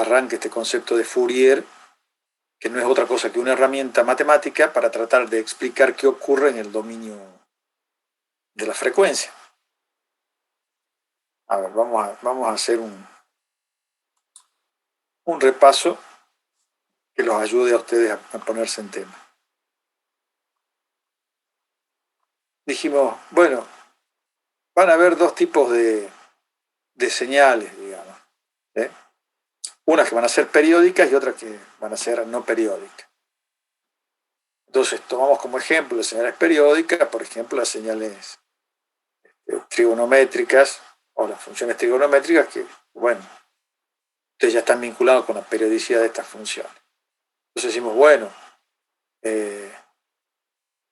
arranque este concepto de Fourier, que no es otra cosa que una herramienta matemática para tratar de explicar qué ocurre en el dominio de la frecuencia. A ver, vamos a hacer un repaso que los ayude a ustedes a ponerse en tema. Dijimos, bueno, van a haber dos tipos de señales, digamos. ¿eh? Unas que van a ser periódicas y otras que van a ser no periódicas. Entonces tomamos como ejemplo las señales periódicas, por ejemplo, las señales trigonométricas o las funciones trigonométricas que, bueno, ustedes ya están vinculados con la periodicidad de estas funciones. Entonces decimos, bueno,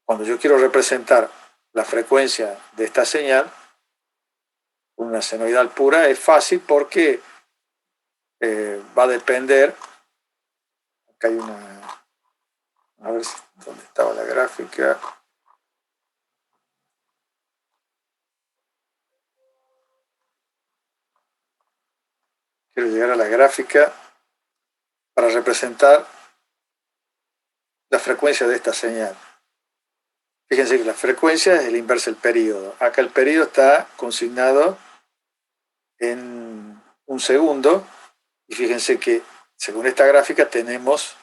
cuando yo quiero representar la frecuencia de esta señal, una senoidal pura, es fácil porque va a depender, acá hay una, a ver dónde estaba la gráfica. Quiero llegar a la gráfica para representar la frecuencia de esta señal. Fíjense que la frecuencia es el inverso del periodo. Acá el periodo está consignado en un segundo y fíjense que según esta gráfica tenemos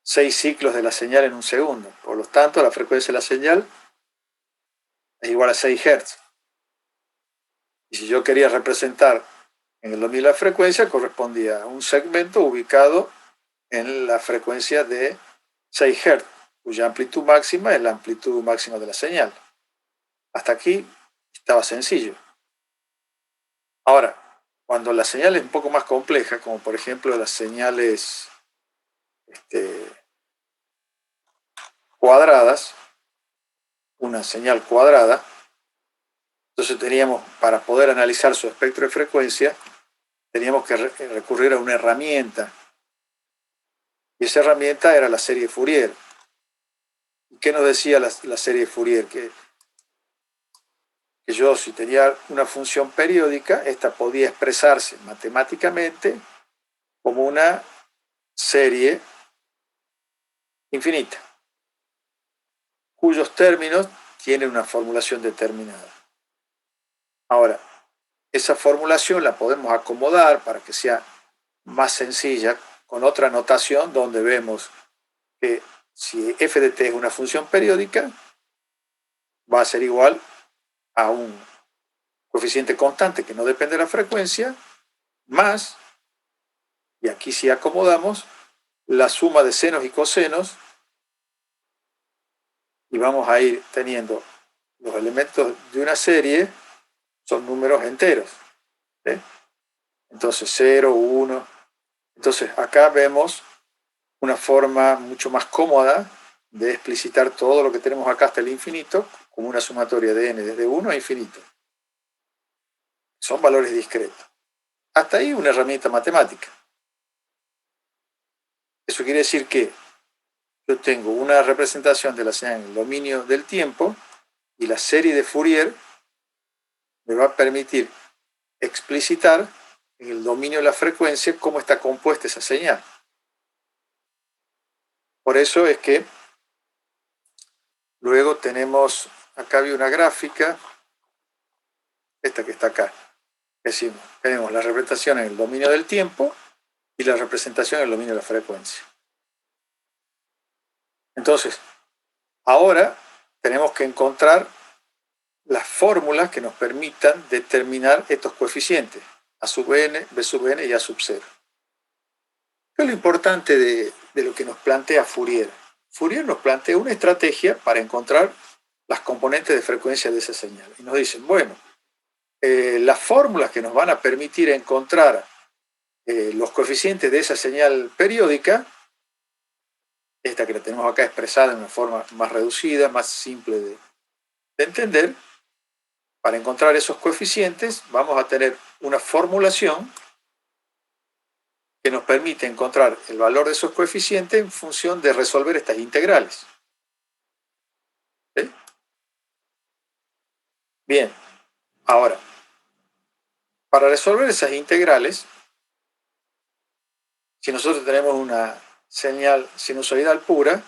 6 ciclos de la señal en un segundo. Por lo tanto, la frecuencia de la señal es igual a 6 Hz. Y si yo quería representar en el dominio de la frecuencia, correspondía a un segmento ubicado en la frecuencia de 6 Hz, cuya amplitud máxima es la amplitud máxima de la señal. Hasta aquí estaba sencillo. Ahora, cuando la señal es un poco más compleja, como por ejemplo las señales cuadradas, una señal cuadrada, entonces teníamos, para poder analizar su espectro de frecuencia, teníamos que recurrir a una herramienta. Y esa herramienta era la serie Fourier. ¿Y qué nos decía la serie Fourier? Que yo, si tenía una función periódica, esta podía expresarse matemáticamente como una serie infinita, cuyos términos tienen una formulación determinada. Ahora, esa formulación la podemos acomodar para que sea más sencilla con otra notación donde vemos que si f de t es una función periódica, va a ser igual a un coeficiente constante que no depende de la frecuencia, más, y aquí sí acomodamos, la suma de senos y cosenos, y vamos a ir teniendo los elementos de una serie, son números enteros. ¿sí? Entonces 0, 1. Entonces acá vemos una forma mucho más cómoda de explicitar todo lo que tenemos acá hasta el infinito como una sumatoria de n desde 1 a infinito. Son valores discretos. Hasta ahí una herramienta matemática. Eso quiere decir que yo tengo una representación de la señal en el dominio del tiempo y la serie de Fourier me va a permitir explicitar en el dominio de la frecuencia cómo está compuesta esa señal. Por eso es que luego tenemos, acá había una gráfica, esta que está acá. Decimos, tenemos la representación en el dominio del tiempo y la representación en el dominio de la frecuencia. Entonces, ahora tenemos que encontrar las fórmulas que nos permitan determinar estos coeficientes, a sub n, b sub n y a sub 0. ¿Qué es lo importante de lo que nos plantea Fourier? Fourier nos plantea una estrategia para encontrar las componentes de frecuencia de esa señal. Y nos dicen, bueno, las fórmulas que nos van a permitir encontrar los coeficientes de esa señal periódica, esta que la tenemos acá expresada en una forma más reducida, más simple de entender, para encontrar esos coeficientes vamos a tener una formulación que nos permite encontrar el valor de esos coeficientes en función de resolver estas integrales. ¿Sí? Bien, ahora, para resolver esas integrales, Si nosotros tenemos una señal sinusoidal pura,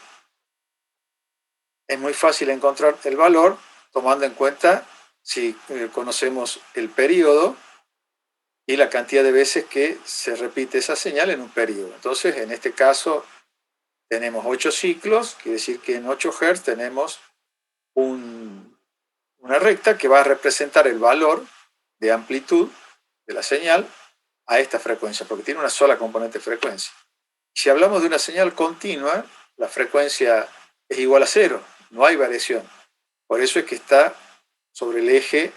es muy fácil encontrar el valor tomando en cuenta si conocemos el periodo y la cantidad de veces que se repite esa señal en un periodo. Entonces, en este caso, tenemos 8 ciclos, quiere decir que en 8 Hz tenemos una recta que va a representar el valor de amplitud de la señal a esta frecuencia, porque tiene una sola componente de frecuencia. Si hablamos de una señal continua, la frecuencia es igual a 0, no hay variación. Por eso es que está sobre el eje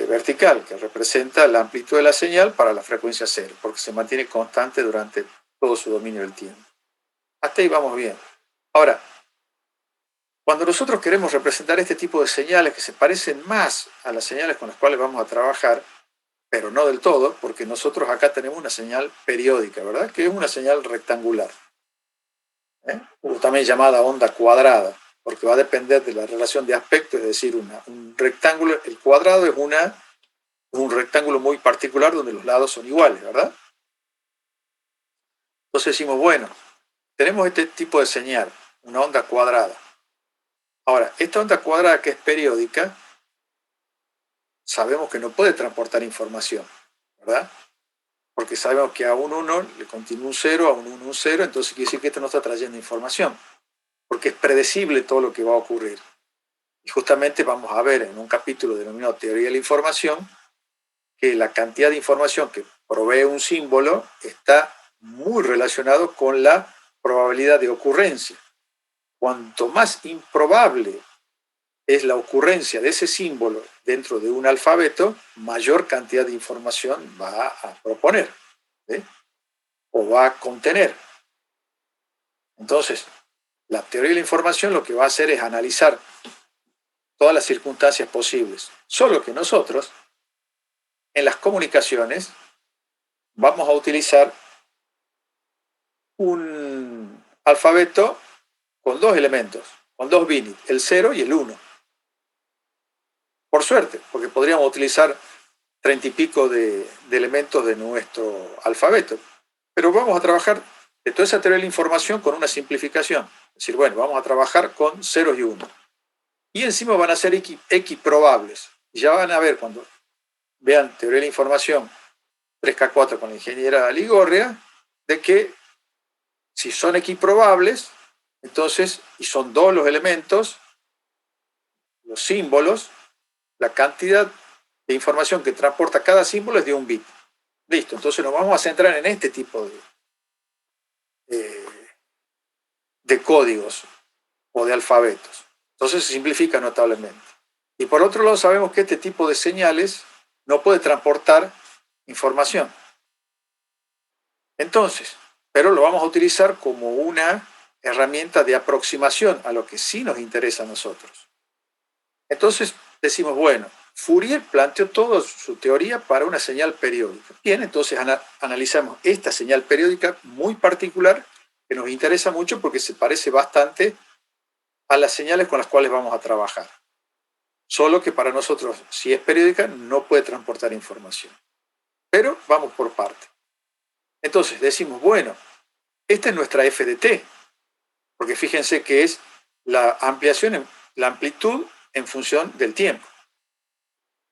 vertical, que representa la amplitud de la señal para la frecuencia 0, porque se mantiene constante durante todo su dominio del tiempo. Hasta ahí vamos bien. Ahora, cuando nosotros queremos representar este tipo de señales que se parecen más a las señales con las cuales vamos a trabajar, pero no del todo, porque nosotros acá tenemos una señal periódica, ¿verdad? Que es una señal rectangular, o también llamada onda cuadrada, porque va a depender de la relación de aspecto, es decir, un rectángulo, el cuadrado es un rectángulo muy particular donde los lados son iguales, ¿verdad? Entonces decimos, bueno, tenemos este tipo de señal, una onda cuadrada. Ahora, esta onda cuadrada que es periódica, sabemos que no puede transportar información, ¿verdad? Porque sabemos que a un 1 le continúa un 0, a un 1 un 0, entonces quiere decir que esto no está trayendo información, porque es predecible todo lo que va a ocurrir. Y justamente vamos a ver en un capítulo denominado Teoría de la Información que la cantidad de información que provee un símbolo está muy relacionado con la probabilidad de ocurrencia. Cuanto más improbable es la ocurrencia de ese símbolo dentro de un alfabeto, mayor cantidad de información va a proponer, ¿sí? O va a contener. Entonces, la teoría de la información lo que va a hacer es analizar todas las circunstancias posibles. Solo que nosotros, en las comunicaciones, vamos a utilizar un alfabeto con 2 elementos, con 2 bits, el 0 y el 1. Por suerte, porque podríamos utilizar 30 y pico de elementos de nuestro alfabeto. Pero vamos a trabajar de toda esa teoría de la información con una simplificación. Es decir, bueno, vamos a trabajar con 0 y 1. Y encima van a ser equiprobables. Y ya van a ver cuando vean teoría de la información 3K4 con la ingeniera Ligorria, de que si son equiprobables, entonces, y son 2 los elementos, los símbolos, la cantidad de información que transporta cada símbolo es de 1 bit. Listo, entonces nos vamos a centrar en este tipo de códigos o de alfabetos. Entonces se simplifica notablemente. Y por otro lado sabemos que este tipo de señales no puede transportar información. Entonces, pero lo vamos a utilizar como una herramienta de aproximación a lo que sí nos interesa a nosotros. Entonces decimos, bueno, Fourier planteó toda su teoría para una señal periódica. Bien, entonces analizamos esta señal periódica muy particular que nos interesa mucho porque se parece bastante a las señales con las cuales vamos a trabajar. Solo que para nosotros, si es periódica, no puede transportar información. Pero vamos por parte. Entonces decimos, bueno, esta es nuestra f de t, porque fíjense que es la ampliación, la amplitud en función del tiempo.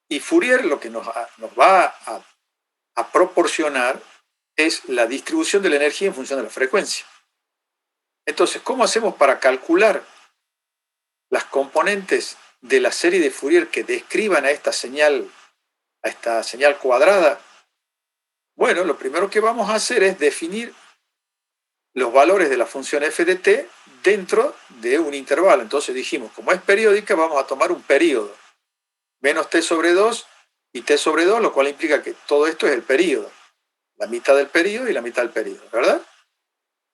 Y Fourier lo que nos va a proporcionar es la distribución de la energía en función de la frecuencia. Entonces, ¿cómo hacemos para calcular las componentes de la serie de Fourier que describan a esta señal cuadrada? Bueno, lo primero que vamos a hacer es definir los valores de la función f de t dentro de un intervalo. Entonces dijimos, como es periódica, vamos a tomar un periodo, menos t sobre 2 y t sobre 2, lo cual implica que todo esto es el periodo, la mitad del periodo y la mitad del periodo, ¿verdad?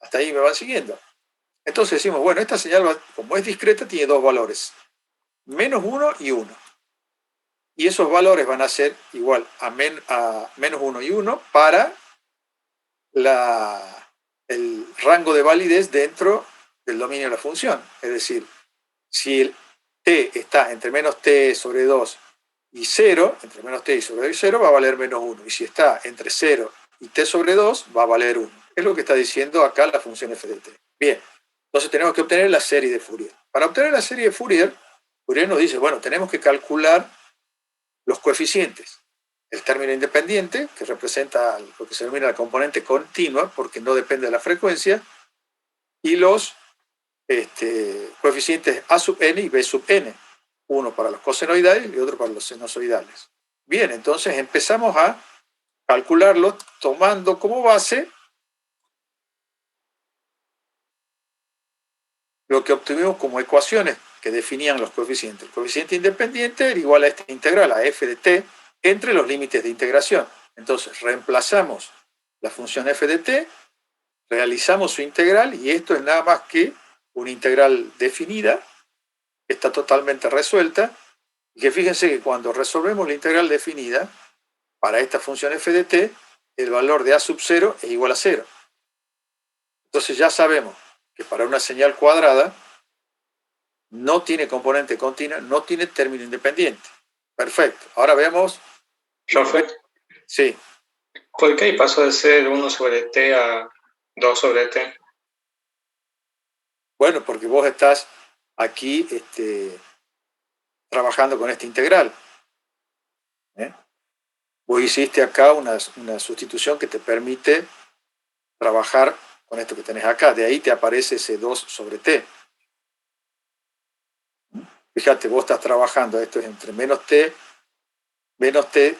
Hasta ahí me van siguiendo. Entonces decimos, bueno, esta señal, como es discreta, tiene 2 valores, menos 1 y 1. Y esos valores van a ser igual a menos 1 y 1 para el rango de validez dentro del dominio de la función. Es decir, si el t está entre menos t sobre 2 y 0, entre menos t y sobre 2 y 0, va a valer menos 1. Y si está entre 0 y t sobre 2, va a valer 1. Es lo que está diciendo acá la función f de t. Bien, entonces tenemos que obtener la serie de Fourier. Para obtener la serie de Fourier, Fourier nos dice, bueno, tenemos que calcular los coeficientes. El término independiente, que representa lo que se denomina la componente continua, porque no depende de la frecuencia, y los coeficientes a sub n y b sub n, uno para los cosenoidales y otro para los sinusoidales. Bien, entonces empezamos a calcularlo tomando como base lo que obtuvimos como ecuaciones que definían los coeficientes. El coeficiente independiente era igual a esta integral, a f de t, entre los límites de integración. Entonces reemplazamos la función f de t, realizamos su integral, y esto es nada más que una integral definida, que está totalmente resuelta, y que fíjense que cuando resolvemos la integral definida, para esta función f de t, el valor de a sub 0 es igual a 0. Entonces ya sabemos que para una señal cuadrada no tiene componente continua, no tiene término independiente. Perfecto. Ahora vemos... Profe, sí. ¿por qué pasó de ser 1 sobre t a 2 sobre t? Bueno, porque vos estás aquí trabajando con esta integral. Vos hiciste acá una sustitución que te permite trabajar con esto que tenés acá. De ahí te aparece ese 2 sobre t. Fíjate, vos estás trabajando, esto es entre menos t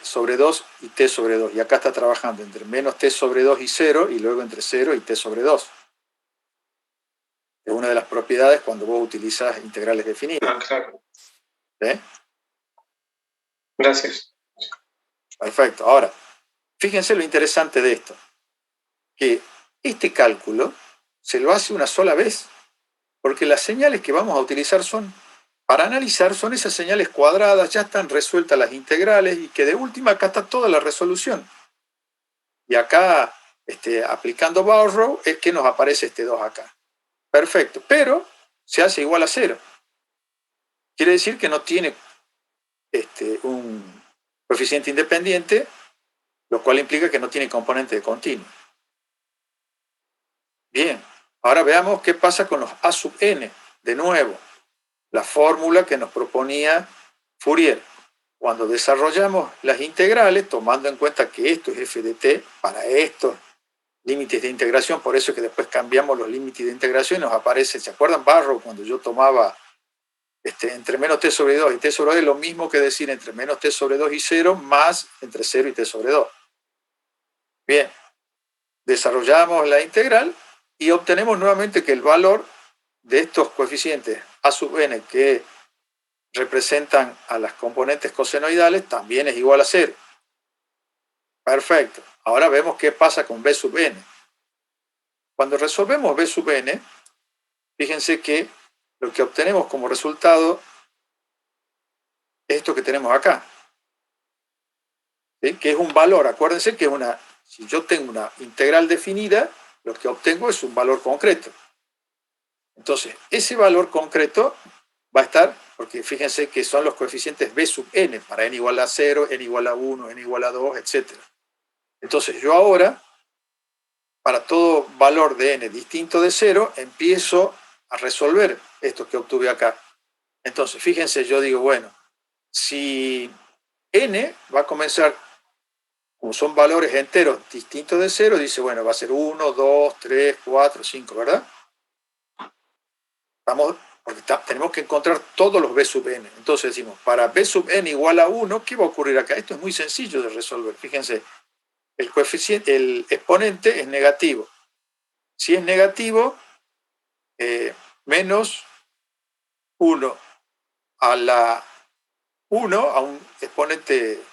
sobre 2 y t sobre 2. Y acá está trabajando entre menos t sobre 2 y 0, y luego entre 0 y t sobre 2. Es una de las propiedades cuando vos utilizas integrales definidas. Ah, claro. ¿Eh? Gracias. Perfecto. Ahora, fíjense lo interesante de esto, que este cálculo se lo hace una sola vez, porque las señales que vamos a utilizar para analizar son esas señales cuadradas, ya están resueltas las integrales, y que de última acá está toda la resolución. Y acá, aplicando Barrow, es que nos aparece este 2 acá. Perfecto, pero se hace igual a 0. Quiere decir que no tiene un coeficiente independiente, lo cual implica que no tiene componente de continuo. Bien, ahora veamos qué pasa con los a sub n. De nuevo, la fórmula que nos proponía Fourier. Cuando desarrollamos las integrales, tomando en cuenta que esto es f de t para estos límites de integración, por eso que después cambiamos los límites de integración y nos aparece, ¿se acuerdan Barrow cuando yo tomaba entre menos t sobre 2 y t sobre 2 es lo mismo que decir entre menos t sobre 2 y 0 más entre 0 y t sobre 2? Bien, desarrollamos la integral y obtenemos nuevamente que el valor de estos coeficientes a sub n que representan a las componentes cosenoidales también es igual a 0. Perfecto. Ahora vemos qué pasa con b sub n. Cuando resolvemos b sub n, fíjense que lo que obtenemos como resultado es esto que tenemos acá, ¿sí? Que es un valor. Acuérdense que si yo tengo una integral definida, lo que obtengo es un valor concreto. Entonces, ese valor concreto va a estar, porque fíjense que son los coeficientes b sub n, para n igual a 0, n igual a 1, n igual a 2, etc. Entonces, yo ahora, para todo valor de n distinto de 0, empiezo a resolver esto que obtuve acá. Entonces, fíjense, yo digo, bueno, si n va a comenzar, como son valores enteros distintos de 0, dice, bueno, va a ser 1, 2, 3, 4, 5, ¿verdad? Porque tenemos que encontrar todos los b sub n. Entonces decimos, para b sub n igual a 1, ¿qué va a ocurrir acá? Esto es muy sencillo de resolver. Fíjense, el exponente es negativo. Si es negativo, menos 1 a la 1, a un exponente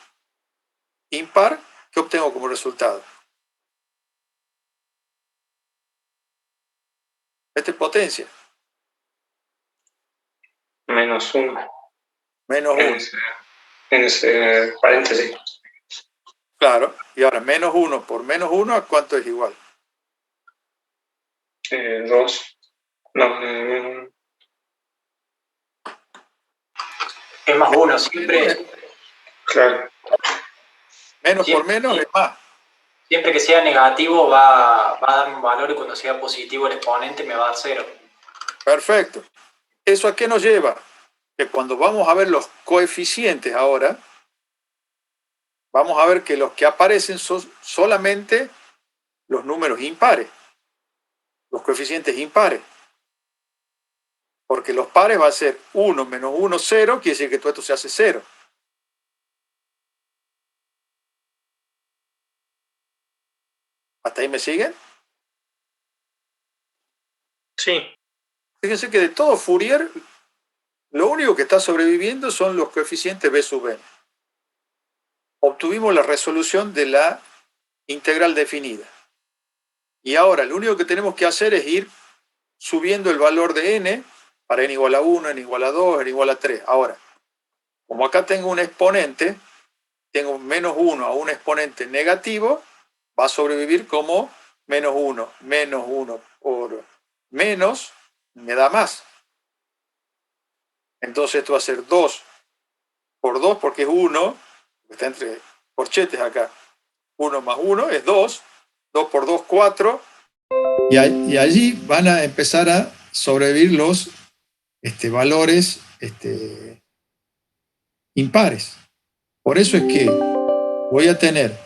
impar, ¿qué obtengo como resultado? Esta es potencia. Menos 1. Menos 1. En ese paréntesis. Claro, y ahora menos 1 por menos 1, ¿a cuánto es igual? 2. No, menos. Es más 1 siempre. Claro. Menos por menos es más. Siempre que sea negativo va a darme un valor y cuando sea positivo el exponente me va a dar 0. Perfecto. ¿Eso a qué nos lleva? Que cuando vamos a ver los coeficientes ahora, vamos a ver que los que aparecen son solamente los números impares, los coeficientes impares. Porque los pares va a ser 1 menos 1, 0, quiere decir que todo esto se hace 0. ¿Hasta ahí me siguen? Sí. Fíjense que de todo Fourier, lo único que está sobreviviendo son los coeficientes b sub n. Obtuvimos la resolución de la integral definida. Y ahora lo único que tenemos que hacer es ir subiendo el valor de n para n igual a 1, n igual a 2, n igual a 3. Ahora, como acá tengo un exponente, tengo menos 1 a un exponente negativo, va a sobrevivir como menos 1 por menos, me da más. Entonces esto va a ser 2 por 2 porque es 1, está entre corchetes acá. 1 más 1 es 2, 2 por 2, 4. Y allí van a empezar a sobrevivir los valores impares. Por eso es que voy a tener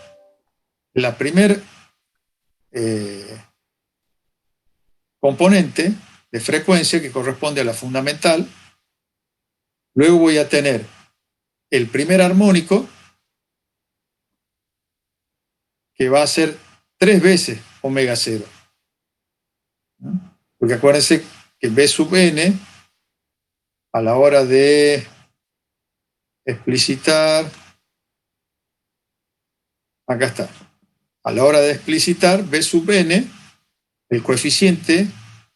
la primer componente de frecuencia que corresponde a la fundamental. Luego voy a tener el primer armónico que va a ser 3 veces omega 0. Porque acuérdense que B sub n, a la hora de explicitar, acá está, a la hora de explicitar B sub n, el coeficiente,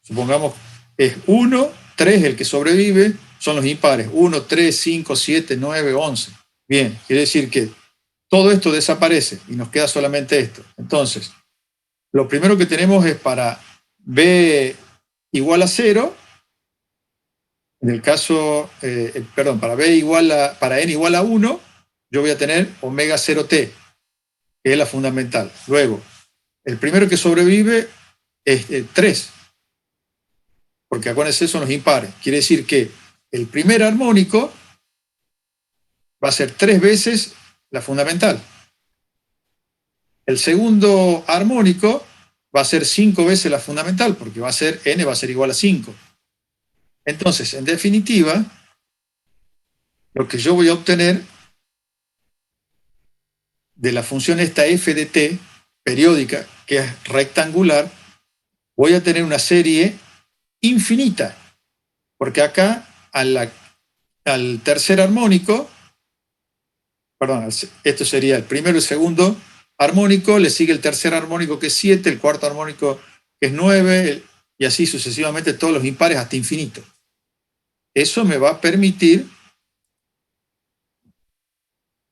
supongamos, es 1, 3 el que sobrevive, son los impares, 1, 3, 5, 7, 9, 11. Bien, quiere decir que todo esto desaparece y nos queda solamente esto. Entonces, lo primero que tenemos es para B igual a 0, en el caso, para para n igual a 1, yo voy a tener omega 0t, que es la fundamental. Luego, el primero que sobrevive es 3, porque acuérdense, son los impares. Quiere decir que el primer armónico va a ser 3 veces la fundamental. El segundo armónico va a ser 5 veces la fundamental, porque n va a ser igual a 5. Entonces, en definitiva, lo que yo voy a obtener de la función esta f de t, periódica, que es rectangular, voy a tener una serie infinita, porque acá al tercer armónico, perdón, esto sería el primero y el segundo armónico, le sigue el tercer armónico que es 7, el cuarto armónico que es 9, y así sucesivamente todos los impares hasta infinito. Eso me va a permitir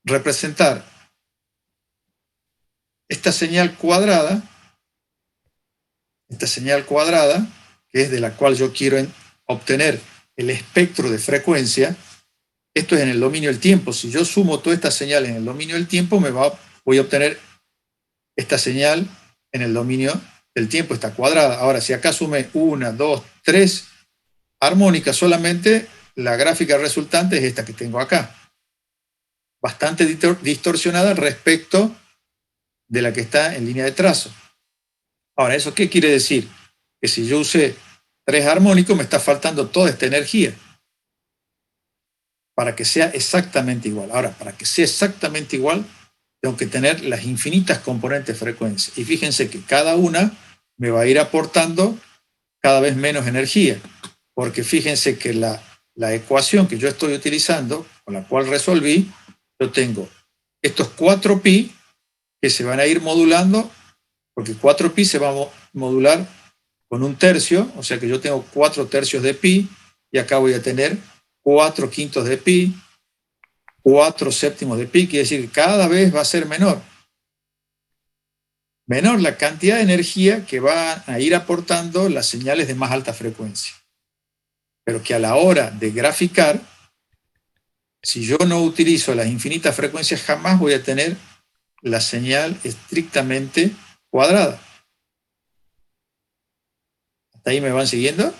representar esta señal cuadrada, que es de la cual yo quiero obtener el espectro de frecuencia. Esto es en el dominio del tiempo. Si yo sumo todas estas señales en el dominio del tiempo, voy a obtener esta señal en el dominio del tiempo, esta cuadrada. Ahora, si acá sume 1, 2, 3 armónicas solamente, la gráfica resultante es esta que tengo acá. Bastante distorsionada respecto de la que está en línea de trazo. Ahora, ¿eso qué quiere decir? Que si yo usé 3 armónicos, me está faltando toda esta energía para que sea exactamente igual. Ahora, para que sea exactamente igual, tengo que tener las infinitas componentes de frecuencia. Y fíjense que cada una me va a ir aportando cada vez menos energía, porque fíjense que la ecuación que yo estoy utilizando, con la cual resolví, yo tengo estos 4pi que se van a ir modulando, porque 4pi se va a modular con 1/3, o sea que yo tengo 4/3 de pi, y acá voy a tener 4/5 de pi, 4/7 de pi, quiere decir que cada vez va a ser menor. Menor la cantidad de energía que van a ir aportando las señales de más alta frecuencia. Pero que a la hora de graficar, si yo no utilizo las infinitas frecuencias, jamás voy a tener la señal estrictamente cuadrada. ¿Hasta ahí me van siguiendo?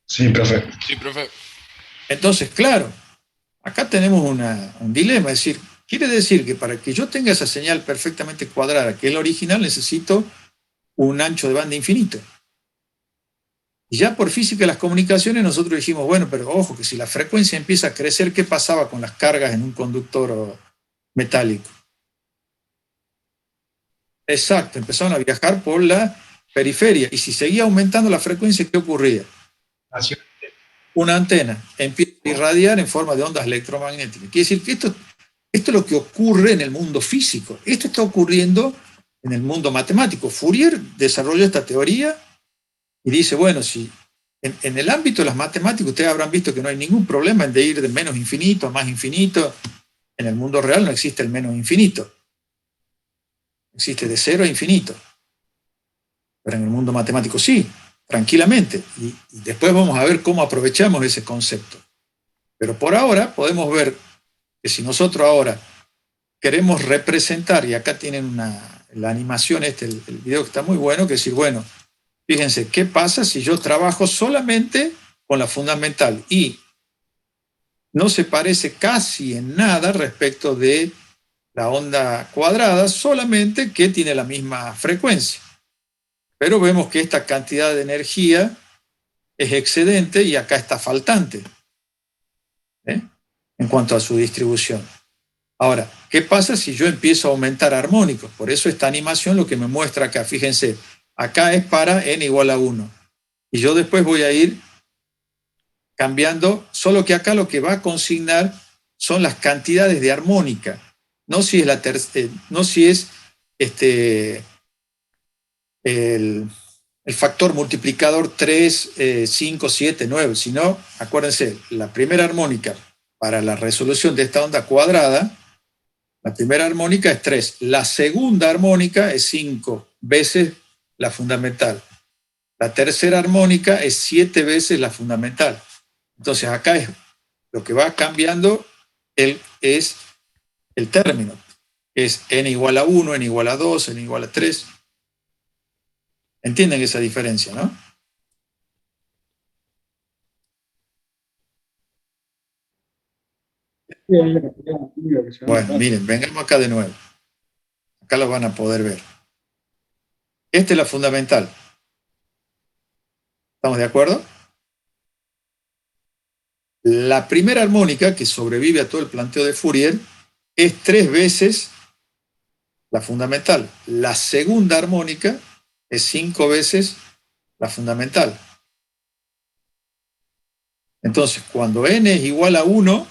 Sí, profe. Sí, profe. Entonces, claro, acá tenemos un dilema, es decir, quiere decir que para que yo tenga esa señal perfectamente cuadrada, que es la original, necesito un ancho de banda infinito. Y ya por física de las comunicaciones nosotros dijimos, bueno, pero ojo, que si la frecuencia empieza a crecer, ¿qué pasaba con las cargas en un conductor metálico? Exacto, empezaron a viajar por la periferia. Y si seguía aumentando la frecuencia, ¿qué ocurría? Una antena empieza a irradiar en forma de ondas electromagnéticas. Quiere decir que esto es lo que ocurre en el mundo físico. Esto está ocurriendo en el mundo matemático. Fourier desarrolló esta teoría y dice, bueno, si en el ámbito de las matemáticas ustedes habrán visto que no hay ningún problema en de ir de menos infinito a más infinito. En el mundo real no existe el menos infinito. Existe de cero a infinito. Pero en el mundo matemático sí, tranquilamente. Y después vamos a ver cómo aprovechamos ese concepto. Pero por ahora podemos ver que si nosotros ahora queremos representar, y acá tienen la animación, el video que está muy bueno, que es decir, bueno, fíjense, ¿qué pasa si yo trabajo solamente con la fundamental? Y no se parece casi en nada respecto de la onda cuadrada, solamente que tiene la misma frecuencia. Pero vemos que esta cantidad de energía es excedente y acá está faltante, ¿eh? En cuanto a su distribución. Ahora, ¿qué pasa si yo empiezo a aumentar armónicos? Por eso esta animación lo que me muestra acá, fíjense, acá es para n igual a 1. Y yo después voy a ir cambiando, solo que acá lo que va a consignar son las cantidades de armónica, no si es, no si es el factor multiplicador 3, 5, 7, 9, sino, acuérdense, la primera armónica para la resolución de esta onda cuadrada, la primera armónica es 3, la segunda armónica es 5 veces la fundamental, la tercera armónica es 7 veces la fundamental. Entonces acá es lo que va cambiando es el término, es n igual a 1, n igual a 2, n igual a 3. ¿Entienden esa diferencia, no? Bueno, miren, vengamos acá de nuevo. Acá lo van a poder ver. Esta es la fundamental. ¿Estamos de acuerdo? La primera armónica, que sobrevive a todo el planteo de Fourier, es 3 veces la fundamental. La segunda armónica es 5 veces la fundamental. Entonces, cuando n es igual a 1,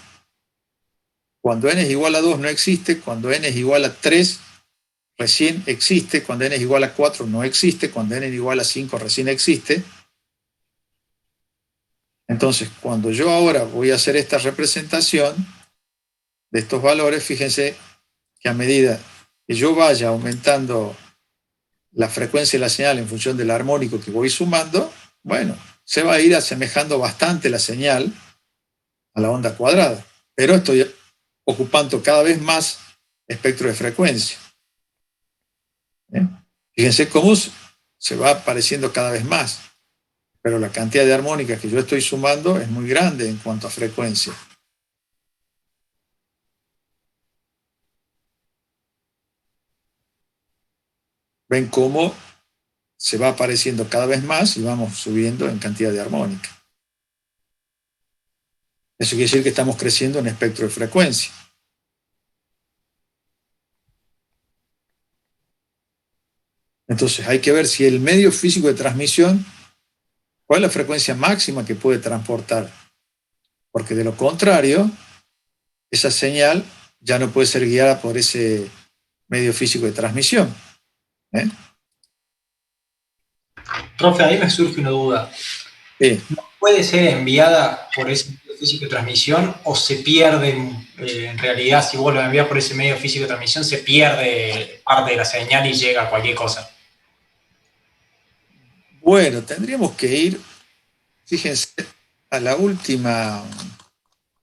cuando n es igual a 2 no existe, cuando n es igual a 3 recién existe, cuando n es igual a 4 no existe, cuando n es igual a 5 recién existe. Entonces, cuando yo ahora voy a hacer esta representación de estos valores, fíjense que a medida que yo vaya aumentando la frecuencia de la señal en función del armónico que voy sumando, bueno, se va a ir asemejando bastante la señal a la onda cuadrada. Pero estoy ocupando cada vez más espectro de frecuencia. Fíjense cómo se va apareciendo cada vez más, pero la cantidad de armónicas que yo estoy sumando es muy grande en cuanto a frecuencia. Ven cómo se va apareciendo cada vez más y vamos subiendo en cantidad de armónica. Eso quiere decir que estamos creciendo en espectro de frecuencia. Entonces hay que ver si el medio físico de transmisión, cuál es la frecuencia máxima que puede transportar. Porque de lo contrario, esa señal ya no puede ser guiada por ese medio físico de transmisión. Profe, ahí me surge una duda. Sí. ¿No puede ser enviada por ese medio físico de transmisión o se pierde en realidad, si vos lo envías por ese medio físico de transmisión, se pierde parte de la señal y llega a cualquier cosa? Bueno, tendríamos que ir, fíjense, a la última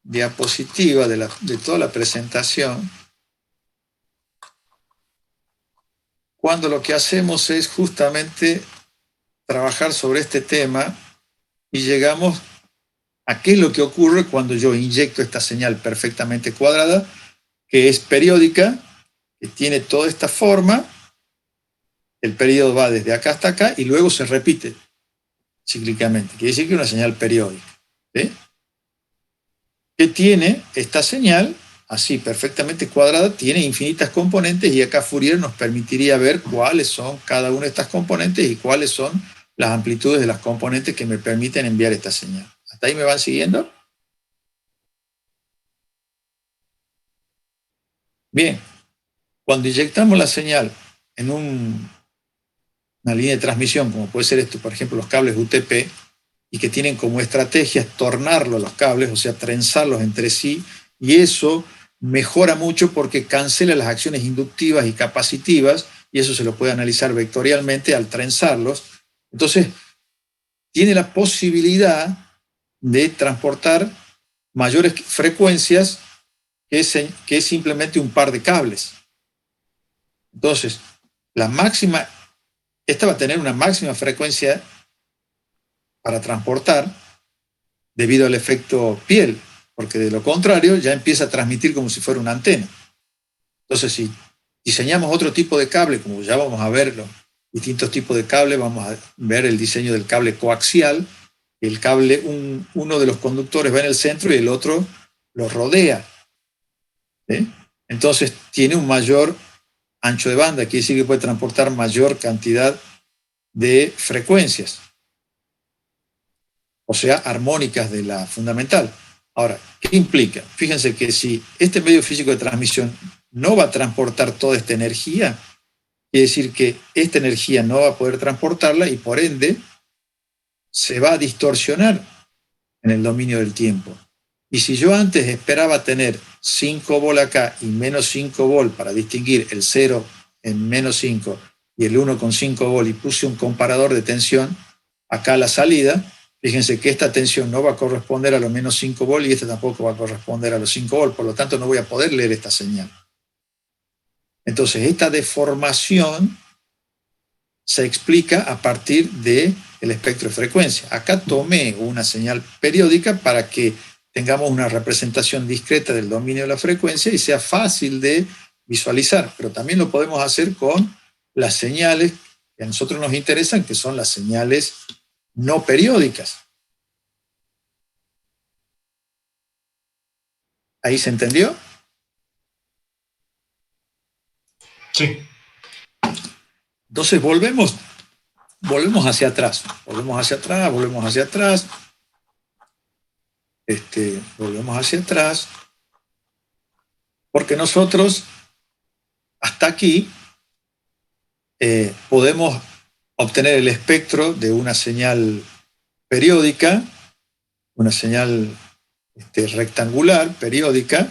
diapositiva de toda la presentación. cuando lo que hacemos es justamente trabajar sobre este tema y llegamos a qué es lo que ocurre cuando yo inyecto esta señal perfectamente cuadrada, que es periódica, que tiene toda esta forma, el periodo va desde acá hasta acá y luego se repite cíclicamente. Quiere decir que es una señal periódica. ¿Sí? Que tiene esta señal, así perfectamente cuadrada, tiene infinitas componentes y acá Fourier nos permitiría ver cuáles son cada una de estas componentes y cuáles son las amplitudes de las componentes que me permiten enviar esta señal. ¿Hasta ahí me van siguiendo? Bien, cuando inyectamos la señal en una línea de transmisión, como puede ser esto, por ejemplo, los cables UTP, y que tienen como estrategia tornarlo a los cables, o sea, trenzarlos entre sí, y eso mejora mucho porque cancela las acciones inductivas y capacitivas, y eso se lo puede analizar vectorialmente al trenzarlos. Entonces, tiene la posibilidad de transportar mayores frecuencias que es simplemente un par de cables. Entonces, esta va a tener una máxima frecuencia para transportar debido al efecto piel, porque de lo contrario ya empieza a transmitir como si fuera una antena. Entonces, si diseñamos otro tipo de cable, como ya vamos a ver los distintos tipos de cable, vamos a ver el diseño del cable coaxial, el cable, uno de los conductores va en el centro y el otro lo rodea. ¿Sí? Entonces tiene un mayor ancho de banda, quiere decir que puede transportar mayor cantidad de frecuencias, o sea, armónicas de la fundamental. Ahora, ¿qué implica? Fíjense que si este medio físico de transmisión no va a transportar toda esta energía, quiere decir que esta energía no va a poder transportarla y por ende se va a distorsionar en el dominio del tiempo. Y si yo antes esperaba tener 5 vol acá y menos 5 vol para distinguir el 0 en menos 5 y el 1 con 5 vol y puse un comparador de tensión acá a la salida, fíjense que esta tensión no va a corresponder a los menos 5 vol y esta tampoco va a corresponder a los 5 vol, por lo tanto no voy a poder leer esta señal. Entonces esta deformación se explica a partir del espectro de frecuencia. Acá tomé una señal periódica para que tengamos una representación discreta del dominio de la frecuencia y sea fácil de visualizar, pero también lo podemos hacer con las señales que a nosotros nos interesan, que son las señales no periódicas. ¿Ahí se entendió? Sí. Entonces volvemos hacia atrás, volvemos hacia atrás, volvemos hacia atrás, volvemos hacia atrás, porque nosotros hasta aquí podemos obtener el espectro de una señal periódica, una señal rectangular, periódica,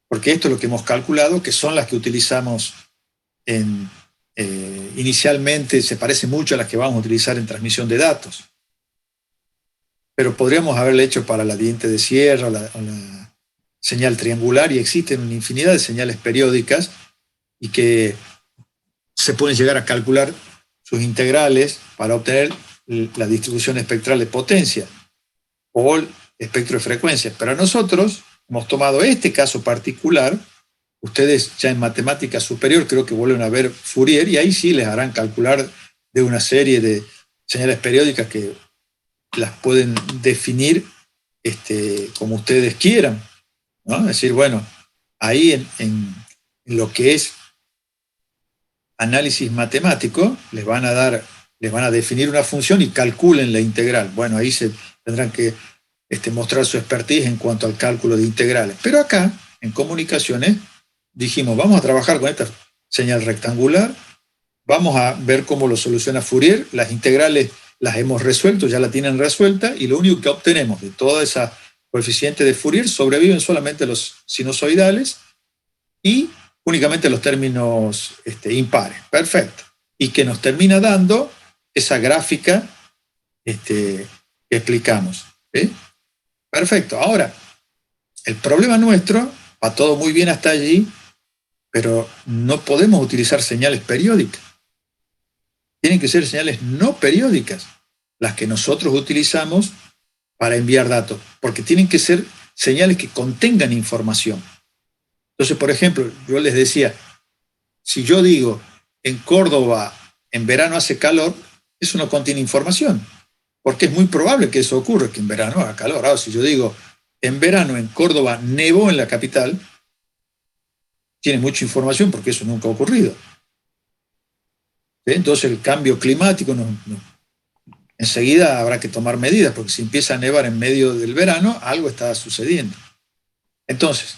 porque esto es lo que hemos calculado, que son las que utilizamos inicialmente, se parece mucho a las que vamos a utilizar en transmisión de datos. Pero podríamos haberle hecho para la diente de sierra o la señal triangular, y existen una infinidad de señales periódicas y que se pueden llegar a calcular sus integrales para obtener la distribución espectral de potencia o el espectro de frecuencia. Pero nosotros hemos tomado este caso particular. Ustedes ya en matemática superior creo que vuelven a ver Fourier y ahí sí les harán calcular de una serie de señales periódicas que las pueden definir como ustedes quieran, ¿no? Es decir, bueno, ahí en lo que es análisis matemático les van a definir una función y calculen la integral. Bueno, ahí se tendrán que mostrar su expertise en cuanto al cálculo de integrales. Pero acá, en comunicaciones, dijimos, vamos a trabajar con esta señal rectangular, vamos a ver cómo lo soluciona Fourier, las integrales las hemos resuelto, ya la tienen resuelta, y lo único que obtenemos de toda esa coeficiente de Fourier sobreviven solamente los sinusoidales y únicamente los términos impares. Perfecto. Y que nos termina dando esa gráfica que explicamos. ¿Sí? Perfecto. Ahora, el problema nuestro, va todo muy bien hasta allí, pero no podemos utilizar señales periódicas. Tienen que ser señales no periódicas las que nosotros utilizamos para enviar datos, porque tienen que ser señales que contengan información. Entonces, por ejemplo, yo les decía, si yo digo, en Córdoba en verano hace calor, eso no contiene información, porque es muy probable que eso ocurra, que en verano haga calor. Ahora, si yo digo, en verano en Córdoba nevó en la capital, tiene mucha información porque eso nunca ha ocurrido. ¿Sí? Entonces el cambio climático enseguida habrá que tomar medidas, porque si empieza a nevar en medio del verano, algo está sucediendo. Entonces,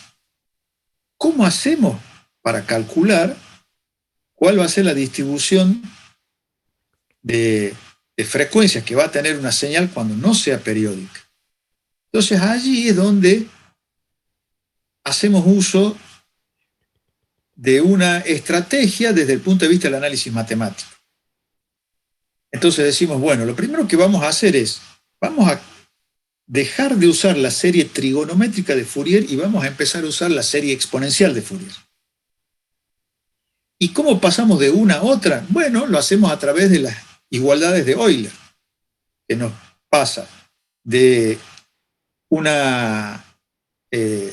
¿cómo hacemos para calcular cuál va a ser la distribución de frecuencias que va a tener una señal cuando no sea periódica? Entonces allí es donde hacemos uso de una estrategia desde el punto de vista del análisis matemático. Entonces decimos, bueno, lo primero que vamos a hacer es, vamos a dejar de usar la serie trigonométrica de Fourier y vamos a empezar a usar la serie exponencial de Fourier. ¿Y cómo pasamos de una a otra? Bueno, lo hacemos a través de las igualdades de Euler, que nos pasa de una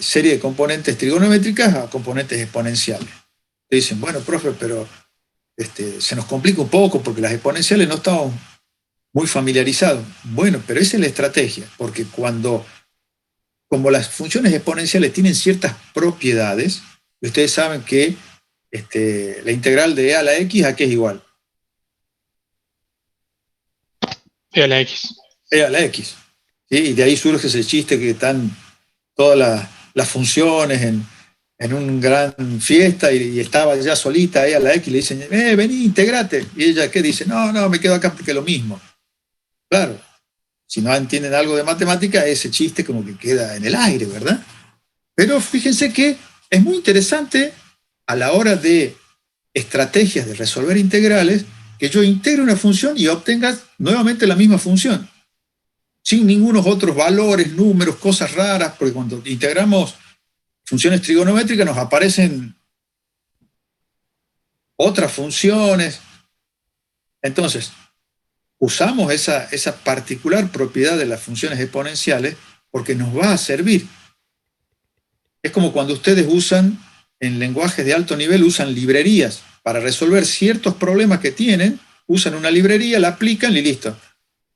serie de componentes trigonométricas a componentes exponenciales. Te dicen, bueno, profe, pero se nos complica un poco porque las exponenciales no estamos muy familiarizados. Bueno, pero esa es la estrategia, porque como las funciones exponenciales tienen ciertas propiedades, ustedes saben que la integral de e a la x, ¿a qué es igual? E a la x. E a la x. ¿Sí? Y de ahí surge ese chiste que están todas las funciones en una gran fiesta y estaba ya solita e a la x y le dicen, vení, integrate. Y ella, ¿qué dice? No, me quedo acá porque es lo mismo. Claro, si no entienden algo de matemática, ese chiste como que queda en el aire, ¿verdad? Pero fíjense que es muy interesante a la hora de estrategias de resolver integrales que yo integre una función y obtenga nuevamente la misma función, sin ningunos otros valores, números, cosas raras, porque cuando integramos funciones trigonométricas nos aparecen otras funciones. Entonces, usamos esa particular propiedad de las funciones exponenciales porque nos va a servir. Es como cuando ustedes usan, en lenguajes de alto nivel, usan librerías para resolver ciertos problemas que tienen, usan una librería, la aplican y listo.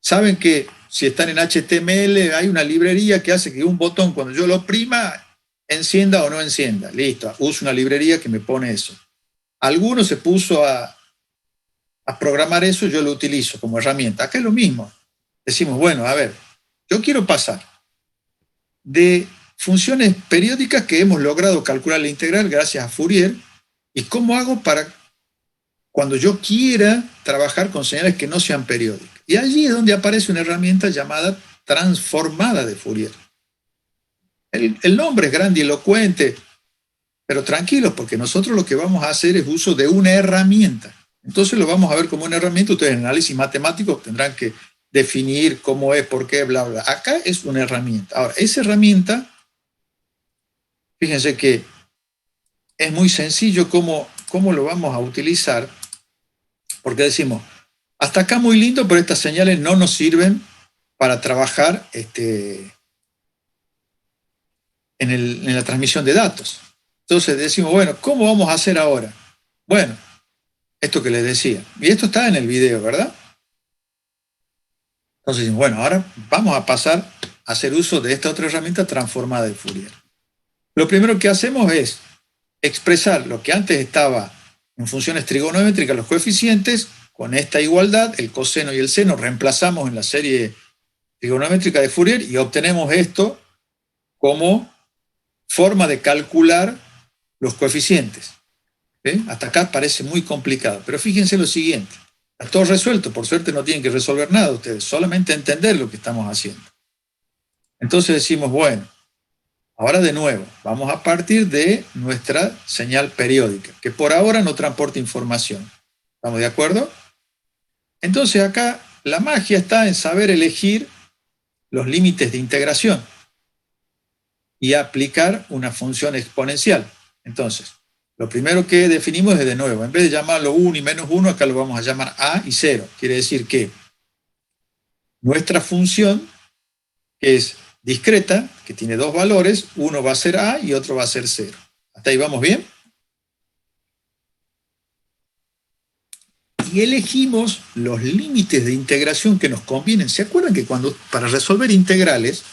Saben que si están en HTML hay una librería que hace que un botón, cuando yo lo oprima, encienda o no encienda. Listo, uso una librería que me pone eso. Alguno se puso a programar eso, yo lo utilizo como herramienta. Acá es lo mismo. Decimos, bueno, a ver, yo quiero pasar de funciones periódicas que hemos logrado calcular la integral gracias a Fourier, y cómo hago para cuando yo quiera trabajar con señales que no sean periódicas. Y allí es donde aparece una herramienta llamada transformada de Fourier. El nombre es grandilocuente, pero tranquilos, porque nosotros lo que vamos a hacer es uso de una herramienta. Entonces lo vamos a ver como una herramienta. Ustedes en análisis matemático tendrán que definir cómo es, por qué, bla, bla. Acá es una herramienta. Ahora, esa herramienta, fíjense que es muy sencillo cómo lo vamos a utilizar, porque decimos, hasta acá muy lindo, pero estas señales no nos sirven para trabajar en la transmisión de datos. Entonces decimos, bueno, ¿cómo vamos a hacer ahora? Bueno, esto que les decía. Y esto está en el video, ¿verdad? Entonces decimos, bueno, ahora vamos a pasar a hacer uso de esta otra herramienta transformada de Fourier. Lo primero que hacemos es expresar lo que antes estaba en funciones trigonométricas, los coeficientes, con esta igualdad, el coseno y el seno, reemplazamos en la serie trigonométrica de Fourier y obtenemos esto como forma de calcular los coeficientes. ¿Sí? Hasta acá parece muy complicado, pero fíjense lo siguiente, está todo resuelto, por suerte no tienen que resolver nada ustedes, solamente entender lo que estamos haciendo. Entonces decimos, bueno, ahora de nuevo, vamos a partir de nuestra señal periódica, que por ahora no transporta información. ¿Estamos de acuerdo? Entonces acá la magia está en saber elegir los límites de integración y aplicar una función exponencial. Entonces, Lo primero que definimos es de nuevo, en vez de llamarlo 1 y menos 1, acá lo vamos a llamar A y 0. Quiere decir que nuestra función, que es discreta, que tiene dos valores, uno va a ser A y otro va a ser 0. ¿Hasta ahí vamos bien? Y elegimos los límites de integración que nos convienen. ¿Se acuerdan que para resolver integrales,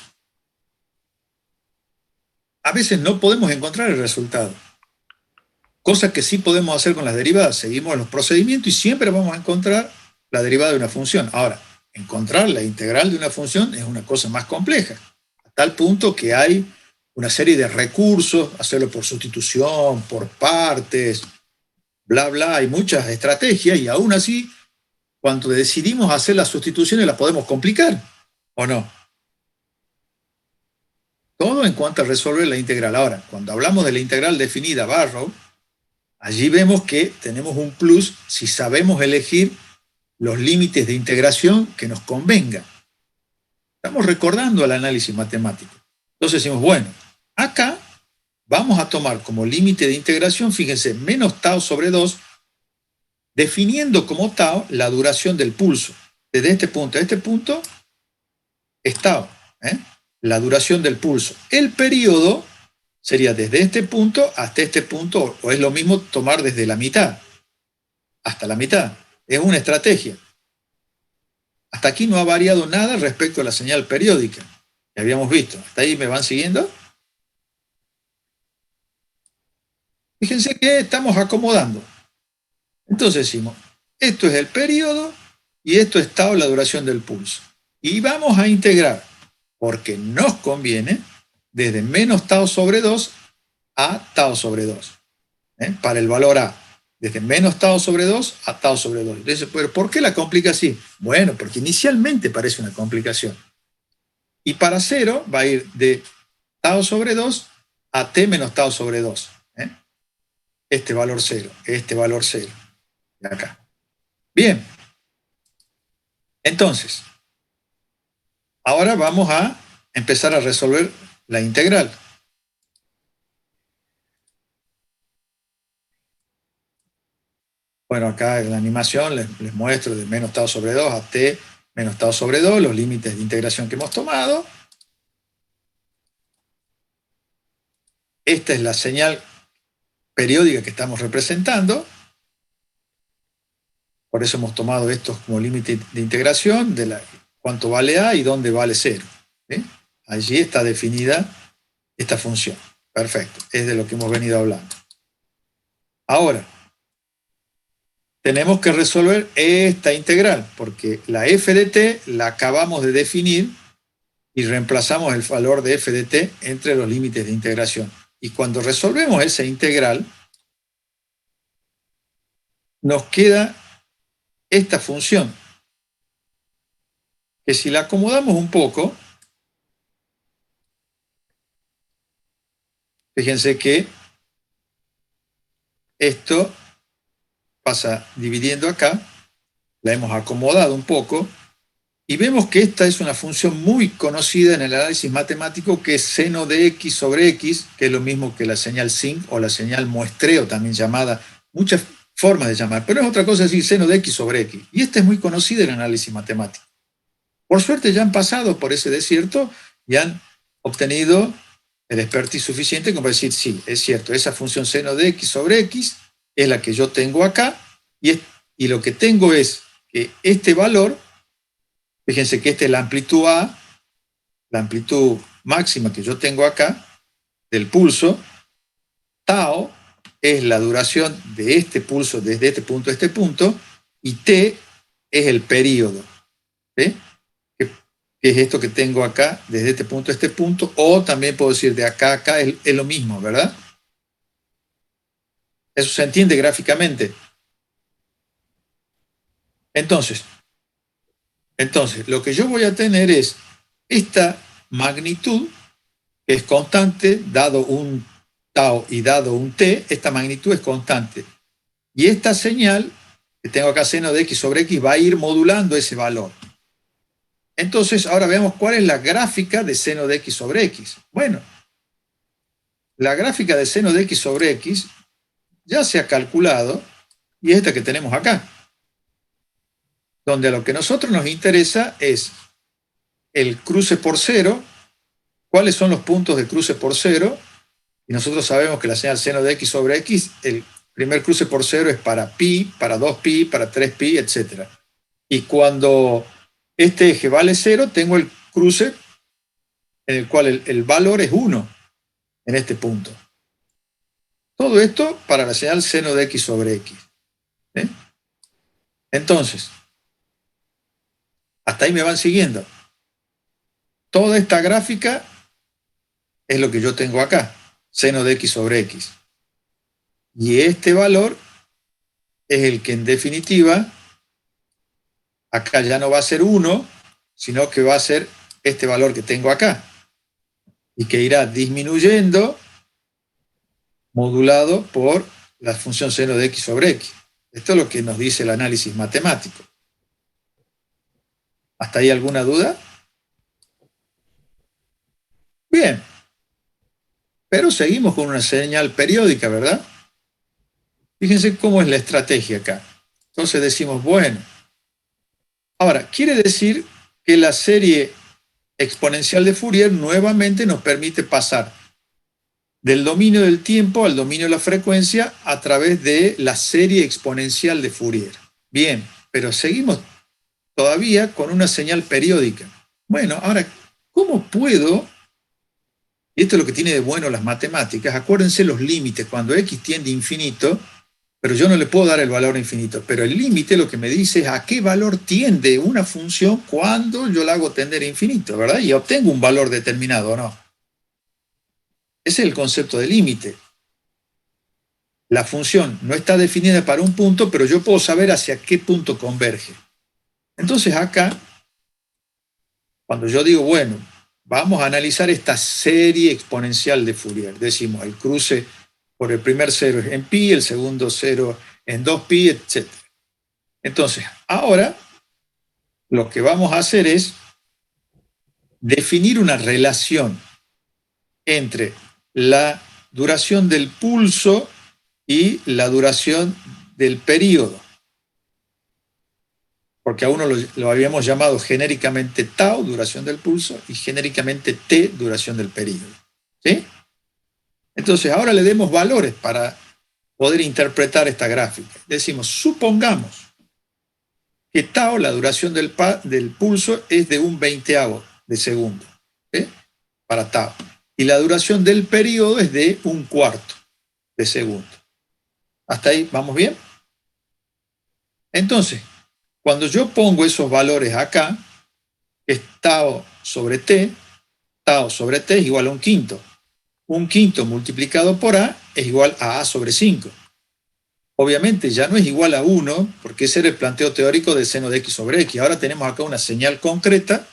a veces no podemos encontrar el resultado? Cosa que sí podemos hacer con las derivadas. Seguimos los procedimientos y siempre vamos a encontrar la derivada de una función. Ahora, encontrar la integral de una función es una cosa más compleja, a tal punto que hay una serie de recursos, hacerlo por sustitución, por partes, bla, bla, hay muchas estrategias y aún así, cuando decidimos hacer las sustituciones, las podemos complicar, ¿o no? Todo en cuanto a resolver la integral. Ahora, cuando hablamos de la integral definida Barrow, allí vemos que tenemos un plus si sabemos elegir los límites de integración que nos convengan. Estamos recordando el análisis matemático. Entonces decimos, bueno, acá vamos a tomar como límite de integración, fíjense, menos tau sobre 2, definiendo como tau la duración del pulso. Desde este punto a este punto es tau, la duración del pulso. El periodo sería desde este punto hasta este punto, o es lo mismo tomar desde la mitad hasta la mitad. Es una estrategia. Hasta aquí no ha variado nada respecto a la señal periódica que habíamos visto. ¿Hasta ahí me van siguiendo? Fíjense que estamos acomodando. Entonces decimos, esto es el periodo y esto es tau, la duración del pulso. Y vamos a integrar, porque nos conviene, desde menos tau sobre 2 a tau sobre 2. Para el valor A, desde menos tau sobre 2 a tau sobre 2. Entonces, ¿por qué la complica así? Bueno, porque inicialmente parece una complicación. Y para 0 va a ir de tau sobre 2 a t menos tau sobre 2. Este valor 0, este valor 0. De acá. Bien. Entonces, ahora vamos a empezar a resolver la integral. Bueno, acá en la animación les muestro de menos tau sobre 2 a t menos tau sobre 2, los límites de integración que hemos tomado. Esta es la señal periódica que estamos representando. Por eso hemos tomado estos como límite de integración de cuánto vale A y dónde vale 0. Allí está definida esta función. Perfecto, es de lo que hemos venido hablando. Ahora, tenemos que resolver esta integral, porque la f de t la acabamos de definir y reemplazamos el valor de f de t entre los límites de integración. Y cuando resolvemos esa integral, nos queda esta función, que si la acomodamos un poco, fíjense que esto pasa dividiendo acá, la hemos acomodado un poco, y vemos que esta es una función muy conocida en el análisis matemático, que es seno de x sobre x, que es lo mismo que la señal sin o la señal muestreo, también llamada, muchas formas de llamar, pero es otra cosa decir seno de x sobre x. Y esta es muy conocida en el análisis matemático. Por suerte ya han pasado por ese desierto y han obtenido el expertise suficiente como para decir, sí, es cierto, esa función seno de x sobre x es la que yo tengo acá, y lo que tengo es que este valor, fíjense que esta es la amplitud A, la amplitud máxima que yo tengo acá, del pulso, tau es la duración de este pulso desde este punto a este punto, y t es el periodo, ¿sí? Que es esto que tengo acá, desde este punto a este punto, o también puedo decir de acá a acá, es lo mismo, ¿verdad? Eso se entiende gráficamente. Entonces, lo que yo voy a tener es esta magnitud, que es constante, dado un tau y dado un t, esta magnitud es constante. Y esta señal, que tengo acá seno de x sobre x, va a ir modulando ese valor. Entonces, ahora veamos cuál es la gráfica de seno de x sobre x. Bueno, la gráfica de seno de x sobre x ya se ha calculado y es esta que tenemos acá, donde a lo que a nosotros nos interesa es el cruce por cero, cuáles son los puntos de cruce por cero, y nosotros sabemos que la señal seno de x sobre x, el primer cruce por cero es para pi, para 2pi, para 3pi, etc. Y cuando este eje vale 0, tengo el cruce en el cual el valor es 1 en este punto. Todo esto para la señal seno de x sobre x. ¿Sí? Entonces, hasta ahí me van siguiendo. Toda esta gráfica es lo que yo tengo acá, seno de x sobre x. Y este valor es el que en definitiva, acá ya no va a ser 1, sino que va a ser este valor que tengo acá. Y que irá disminuyendo modulado por la función seno de x sobre x. Esto es lo que nos dice el análisis matemático. ¿Hasta ahí alguna duda? Bien. Pero seguimos con una señal periódica, ¿verdad? Fíjense cómo es la estrategia acá. Entonces decimos, bueno, ahora, quiere decir que la serie exponencial de Fourier nuevamente nos permite pasar del dominio del tiempo al dominio de la frecuencia a través de la serie exponencial de Fourier. Bien, pero seguimos todavía con una señal periódica. Bueno, ahora, ¿cómo puedo? Y esto es lo que tiene de bueno las matemáticas. Acuérdense los límites. Cuando x tiende a infinito, pero yo no le puedo dar el valor infinito, pero el límite lo que me dice es a qué valor tiende una función cuando yo la hago tender a infinito, ¿verdad? Y obtengo un valor determinado, ¿no? Ese es el concepto de límite. La función no está definida para un punto, pero yo puedo saber hacia qué punto converge. Entonces acá, cuando yo digo, bueno, vamos a analizar esta serie exponencial de Fourier, decimos, el cruce por el primer cero es en pi, el segundo cero en 2pi, etc. Entonces, ahora lo que vamos a hacer es definir una relación entre la duración del pulso y la duración del periodo. Porque a uno lo habíamos llamado genéricamente tau, duración del pulso, y genéricamente t, duración del periodo. ¿Sí? Entonces, ahora le demos valores para poder interpretar esta gráfica. Decimos, supongamos que tau, la duración del pulso, es de 1/20 de segundo, ¿sí? Para tau. Y la duración del periodo es de 1/4 de segundo. ¿Hasta ahí vamos bien? Entonces, cuando yo pongo esos valores acá, es tau sobre t es igual a 1/5. 1/5 multiplicado por a es igual a a sobre 5. Obviamente ya no es igual a 1, porque ese era el planteo teórico del seno de x sobre x. Ahora tenemos acá una señal concreta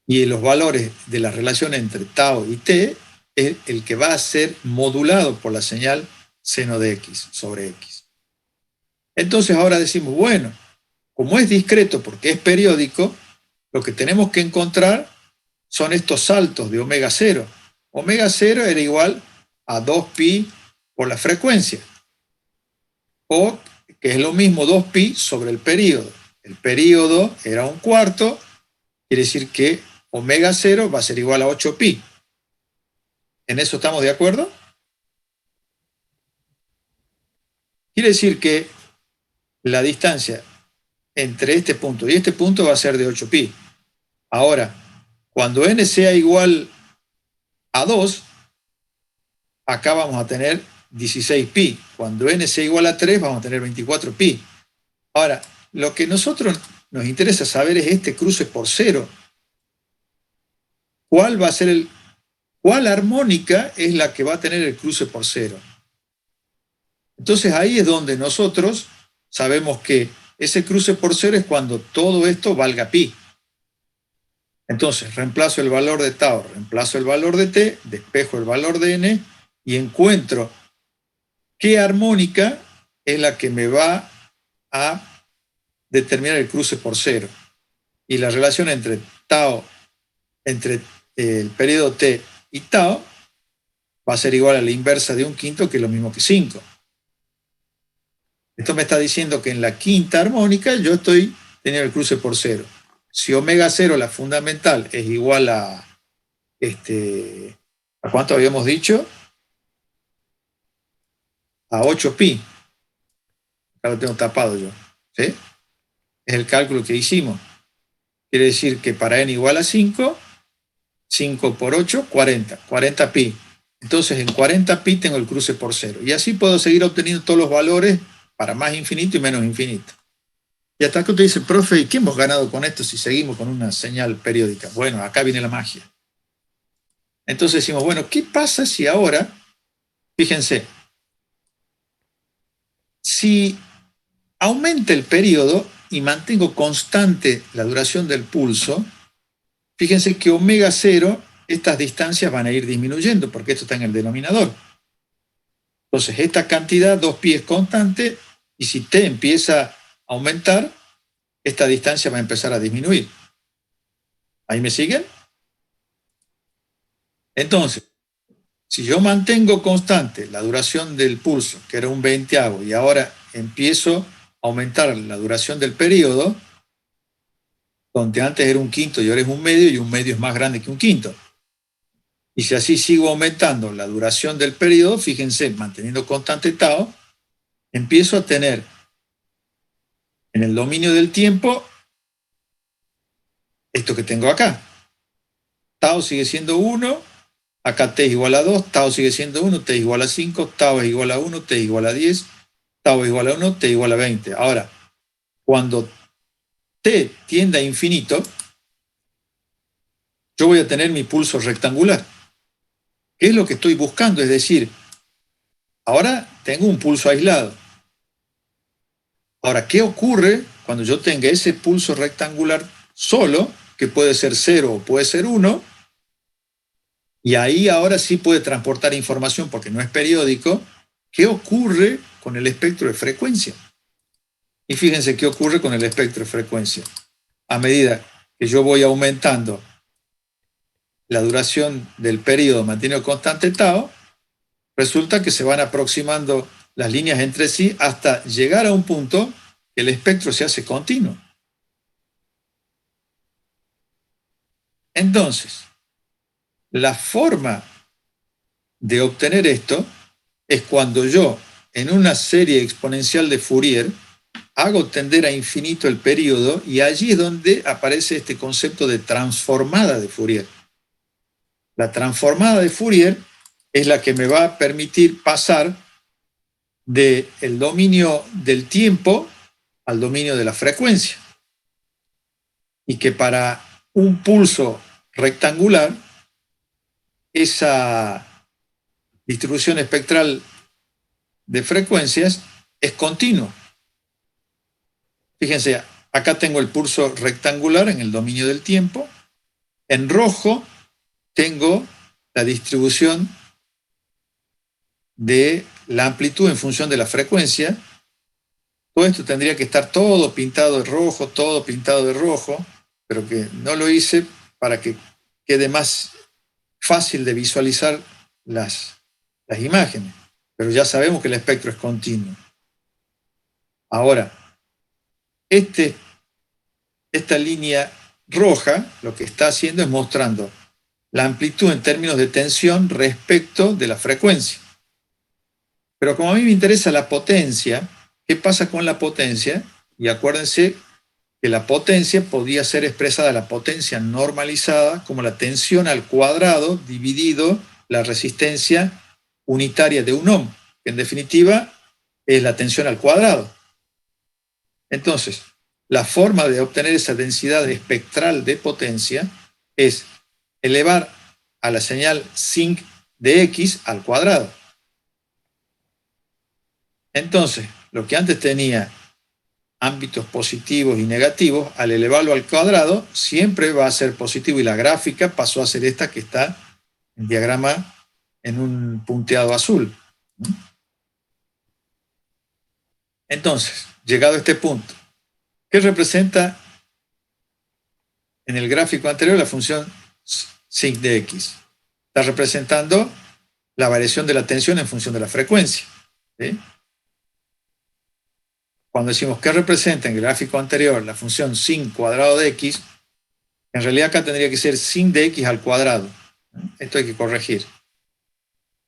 y los valores de la relación entre tau y t es el que va a ser modulado por la señal seno de x sobre x. Entonces ahora decimos, bueno, como es discreto porque es periódico, lo que tenemos que encontrar son estos saltos de omega 0. Omega 0 era igual a 2pi por la frecuencia, o que es lo mismo 2pi sobre el periodo. El periodo era 1/4, quiere decir que omega 0 va a ser igual a 8pi. ¿En eso estamos de acuerdo? Quiere decir que la distancia entre este punto y este punto va a ser de 8pi. Ahora, cuando n sea igual a 2, acá vamos a tener 16pi. Cuando n sea igual a 3, vamos a tener 24pi. Ahora, lo que a nosotros nos interesa saber es este cruce por cero. ¿Cuál va a ser cuál armónica es la que va a tener el cruce por cero? Entonces ahí es donde nosotros sabemos que ese cruce por cero es cuando todo esto valga pi. Entonces reemplazo el valor de tau, reemplazo el valor de t, despejo el valor de n y encuentro qué armónica es la que me va a determinar el cruce por cero. Y la relación entre tau, entre el periodo t y tau, va a ser igual a la inversa de 1/5, que es lo mismo que 5. Esto me está diciendo que en la quinta armónica yo estoy teniendo el cruce por 0. Si omega 0, la fundamental, es igual a ¿a cuánto habíamos dicho? A 8pi. Acá lo tengo tapado yo. ¿Sí? Es el cálculo que hicimos. Quiere decir que para n igual a 5, 5 por 8, 40. 40pi. Entonces en 40pi tengo el cruce por 0. Y así puedo seguir obteniendo todos los valores para más infinito y menos infinito. Y hasta que usted dice, profe, ¿y qué hemos ganado con esto si seguimos con una señal periódica? Bueno, acá viene la magia. Entonces decimos, bueno, ¿qué pasa si ahora, fíjense, si aumenta el periodo y mantengo constante la duración del pulso, fíjense que omega 0, estas distancias van a ir disminuyendo porque esto está en el denominador. Entonces, esta cantidad, 2pi, es constante, y si t empieza a aumentar, esta distancia va a empezar a disminuir. ¿Ahí me siguen? Entonces, si yo mantengo constante la duración del pulso, que era un 20avo, y ahora empiezo a aumentar la duración del periodo, donde antes era 1/5 y ahora es 1/2, y 1/2 es más grande que 1/5. Y si así sigo aumentando la duración del periodo, fíjense, manteniendo constante tau, empiezo a tener en el dominio del tiempo esto que tengo acá. Tau sigue siendo 1, acá t es igual a 2, tau sigue siendo 1, t es igual a 5, tau es igual a 1, t es igual a 10, tau es igual a 1, t es igual a 20. Ahora, cuando t tiende a infinito, yo voy a tener mi pulso rectangular. ¿Qué es lo que estoy buscando? Es decir, ahora tengo un pulso aislado. Ahora, ¿qué ocurre cuando yo tenga ese pulso rectangular solo, que puede ser 0 o puede ser 1? Y ahí ahora sí puede transportar información porque no es periódico. ¿Qué ocurre con el espectro de frecuencia? Y fíjense qué ocurre con el espectro de frecuencia. A medida que yo voy aumentando la duración del periodo manteniendo constante tau, resulta que se van aproximando las líneas entre sí hasta llegar a un punto que el espectro se hace continuo. Entonces, la forma de obtener esto es cuando yo, en una serie exponencial de Fourier, hago tender a infinito el periodo, y allí es donde aparece este concepto de transformada de Fourier. La transformada de Fourier es la que me va a permitir pasar del dominio del tiempo al dominio de la frecuencia. Y que para un pulso rectangular, esa distribución espectral de frecuencias es continua. Fíjense, acá tengo el pulso rectangular en el dominio del tiempo. En rojo tengo la distribución de la amplitud en función de la frecuencia. Todo esto tendría que estar todo pintado de rojo, todo pintado de rojo, pero que no lo hice para que quede más fácil de visualizar las imágenes. Pero ya sabemos que el espectro es continuo. Ahora, esta línea roja lo que está haciendo es mostrando la amplitud en términos de tensión respecto de la frecuencia. Pero como a mí me interesa la potencia, ¿qué pasa con la potencia? Y acuérdense que la potencia podía ser expresada, la potencia normalizada, como la tensión al cuadrado dividido la resistencia unitaria de un ohm, que en definitiva es la tensión al cuadrado. Entonces, la forma de obtener esa densidad espectral de potencia es elevar a la señal sinc de x al cuadrado. Entonces, lo que antes tenía ámbitos positivos y negativos, al elevarlo al cuadrado, siempre va a ser positivo, y la gráfica pasó a ser esta que está en diagrama en un punteado azul. Entonces, llegado a este punto, ¿qué representa en el gráfico anterior la función sinc de x? Está representando la variación de la tensión en función de la frecuencia. ¿Sí? Cuando decimos que representa en el gráfico anterior la función sin cuadrado de x, en realidad acá tendría que ser sin de x al cuadrado. Esto hay que corregir.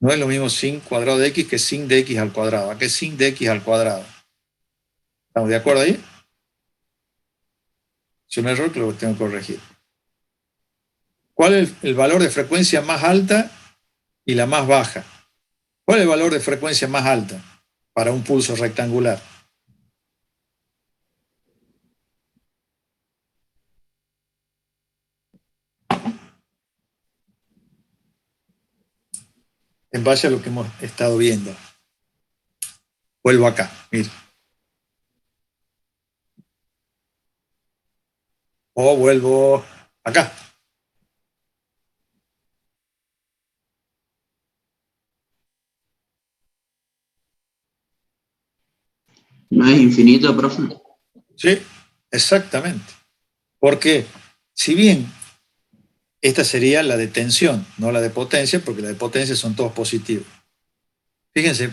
No es lo mismo sin cuadrado de x que sin de x al cuadrado. Acá es sin de x al cuadrado. ¿Estamos de acuerdo ahí? Es un error que lo tengo que corregir. ¿Cuál es el valor de frecuencia más alta y la más baja? ¿Cuál es el valor de frecuencia más alta para un pulso rectangular? En base a lo que hemos estado viendo. Vuelvo acá, mire. O vuelvo acá. ¿No es infinito, profe? Sí, exactamente. Porque si bien esta sería la de tensión, no la de potencia, porque la de potencia son todos positivos. Fíjense,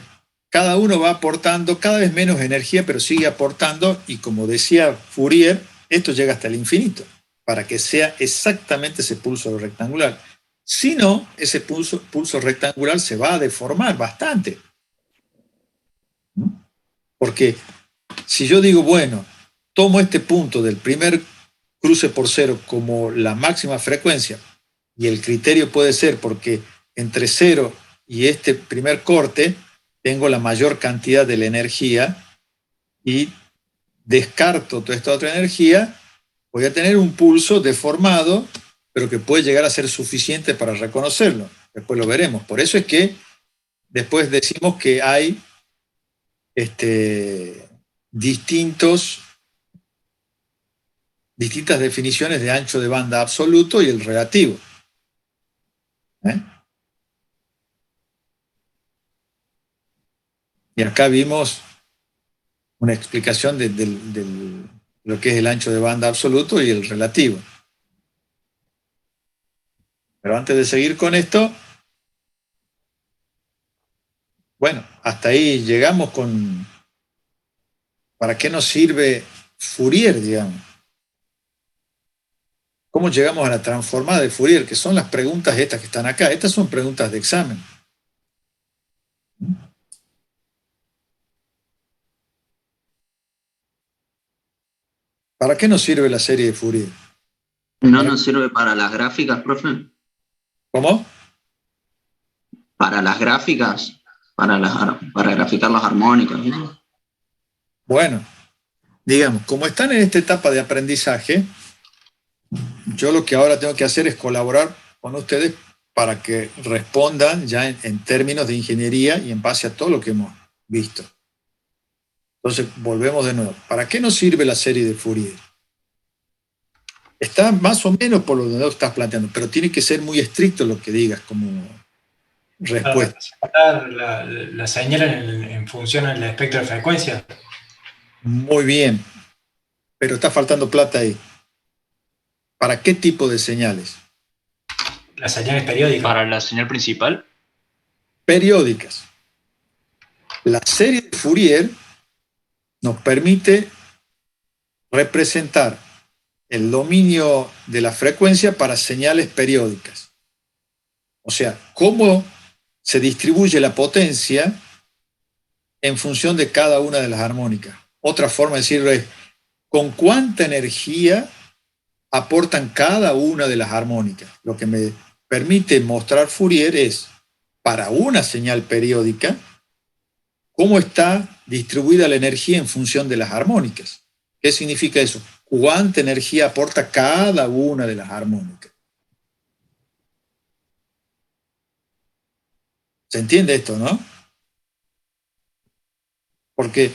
cada uno va aportando cada vez menos energía, pero sigue aportando, y como decía Fourier, esto llega hasta el infinito, para que sea exactamente ese pulso rectangular. Si no, ese pulso rectangular se va a deformar bastante. Porque si yo digo, bueno, tomo este punto del primer cruce por cero como la máxima frecuencia, y el criterio puede ser porque entre cero y este primer corte tengo la mayor cantidad de la energía y descarto toda esta otra energía, voy a tener un pulso deformado, pero que puede llegar a ser suficiente para reconocerlo. Después lo veremos. Por eso es que después decimos que hay distintas definiciones de ancho de banda absoluto y el relativo. Y acá vimos una explicación de lo que es el ancho de banda absoluto y el relativo. Pero antes de seguir con esto, bueno, hasta ahí llegamos con ¿para qué nos sirve Fourier, digamos? ¿Cómo llegamos a la transformada de Fourier? Que son las preguntas estas que están acá. Estas son preguntas de examen. ¿Para qué nos sirve la serie de Fourier? ¿No nos sirve para las gráficas, profe? ¿Cómo? Para las gráficas, para graficar los armónicos. ¿No? Bueno, digamos, como están en esta etapa de aprendizaje, yo lo que ahora tengo que hacer es colaborar con ustedes para que respondan ya en términos de ingeniería y en base a todo lo que hemos visto. Entonces, volvemos de nuevo. ¿Para qué nos sirve la serie de Fourier? Está más o menos por lo que estás planteando, pero tiene que ser muy estricto lo que digas como respuesta. La señal en función del espectro de frecuencia. Muy bien, pero está faltando plata ahí. ¿Para qué tipo de señales? La señal es periódica. Para la señal principal. Periódicas. La serie de Fourier nos permite representar el dominio de la frecuencia para señales periódicas. O sea, cómo se distribuye la potencia en función de cada una de las armónicas. Otra forma de decirlo es, ¿con cuánta energía aportan cada una de las armónicas? Lo que me permite mostrar Fourier es, para una señal periódica, cómo está distribuida la energía en función de las armónicas. ¿Qué significa eso? ¿Cuánta energía aporta cada una de las armónicas? ¿Se entiende esto, no? Porque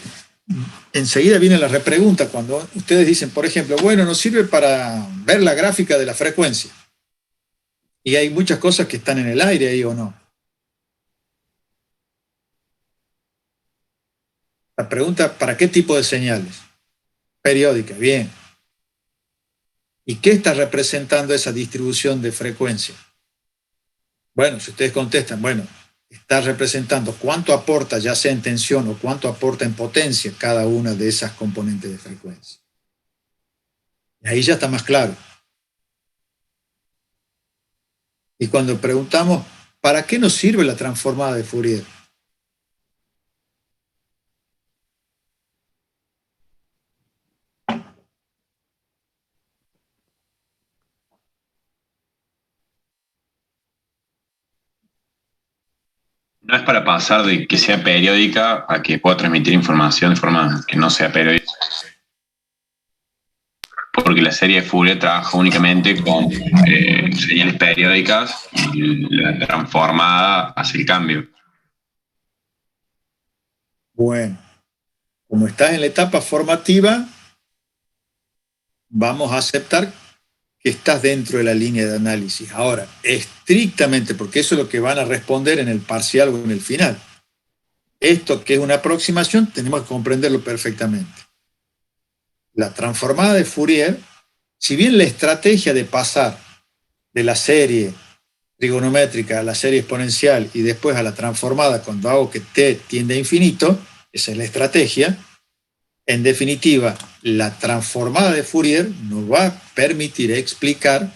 enseguida viene la repregunta cuando ustedes dicen, por ejemplo, bueno, nos sirve para ver la gráfica de la frecuencia. Y hay muchas cosas que están en el aire ahí o no. La pregunta, ¿para qué tipo de señales? Periódica, bien. ¿Y qué está representando esa distribución de frecuencia? Bueno, si ustedes contestan, bueno, está representando cuánto aporta, ya sea en tensión o cuánto aporta en potencia, cada una de esas componentes de frecuencia. Y ahí ya está más claro. Y cuando preguntamos, ¿para qué nos sirve la transformada de Fourier? No es para pasar de que sea periódica a que pueda transmitir información de forma que no sea periódica. Porque la serie de Fourier trabaja únicamente con señales periódicas y la transformada hace el cambio. Bueno, como estás en la etapa formativa, vamos a aceptar que estás dentro de la línea de análisis. Ahora, estrictamente, porque eso es lo que van a responder en el parcial o en el final. Esto que es una aproximación, tenemos que comprenderlo perfectamente. La transformada de Fourier, si bien la estrategia de pasar de la serie trigonométrica a la serie exponencial y después a la transformada cuando hago que t tiende a infinito, esa es la estrategia. En definitiva, la transformada de Fourier nos va a permitir explicar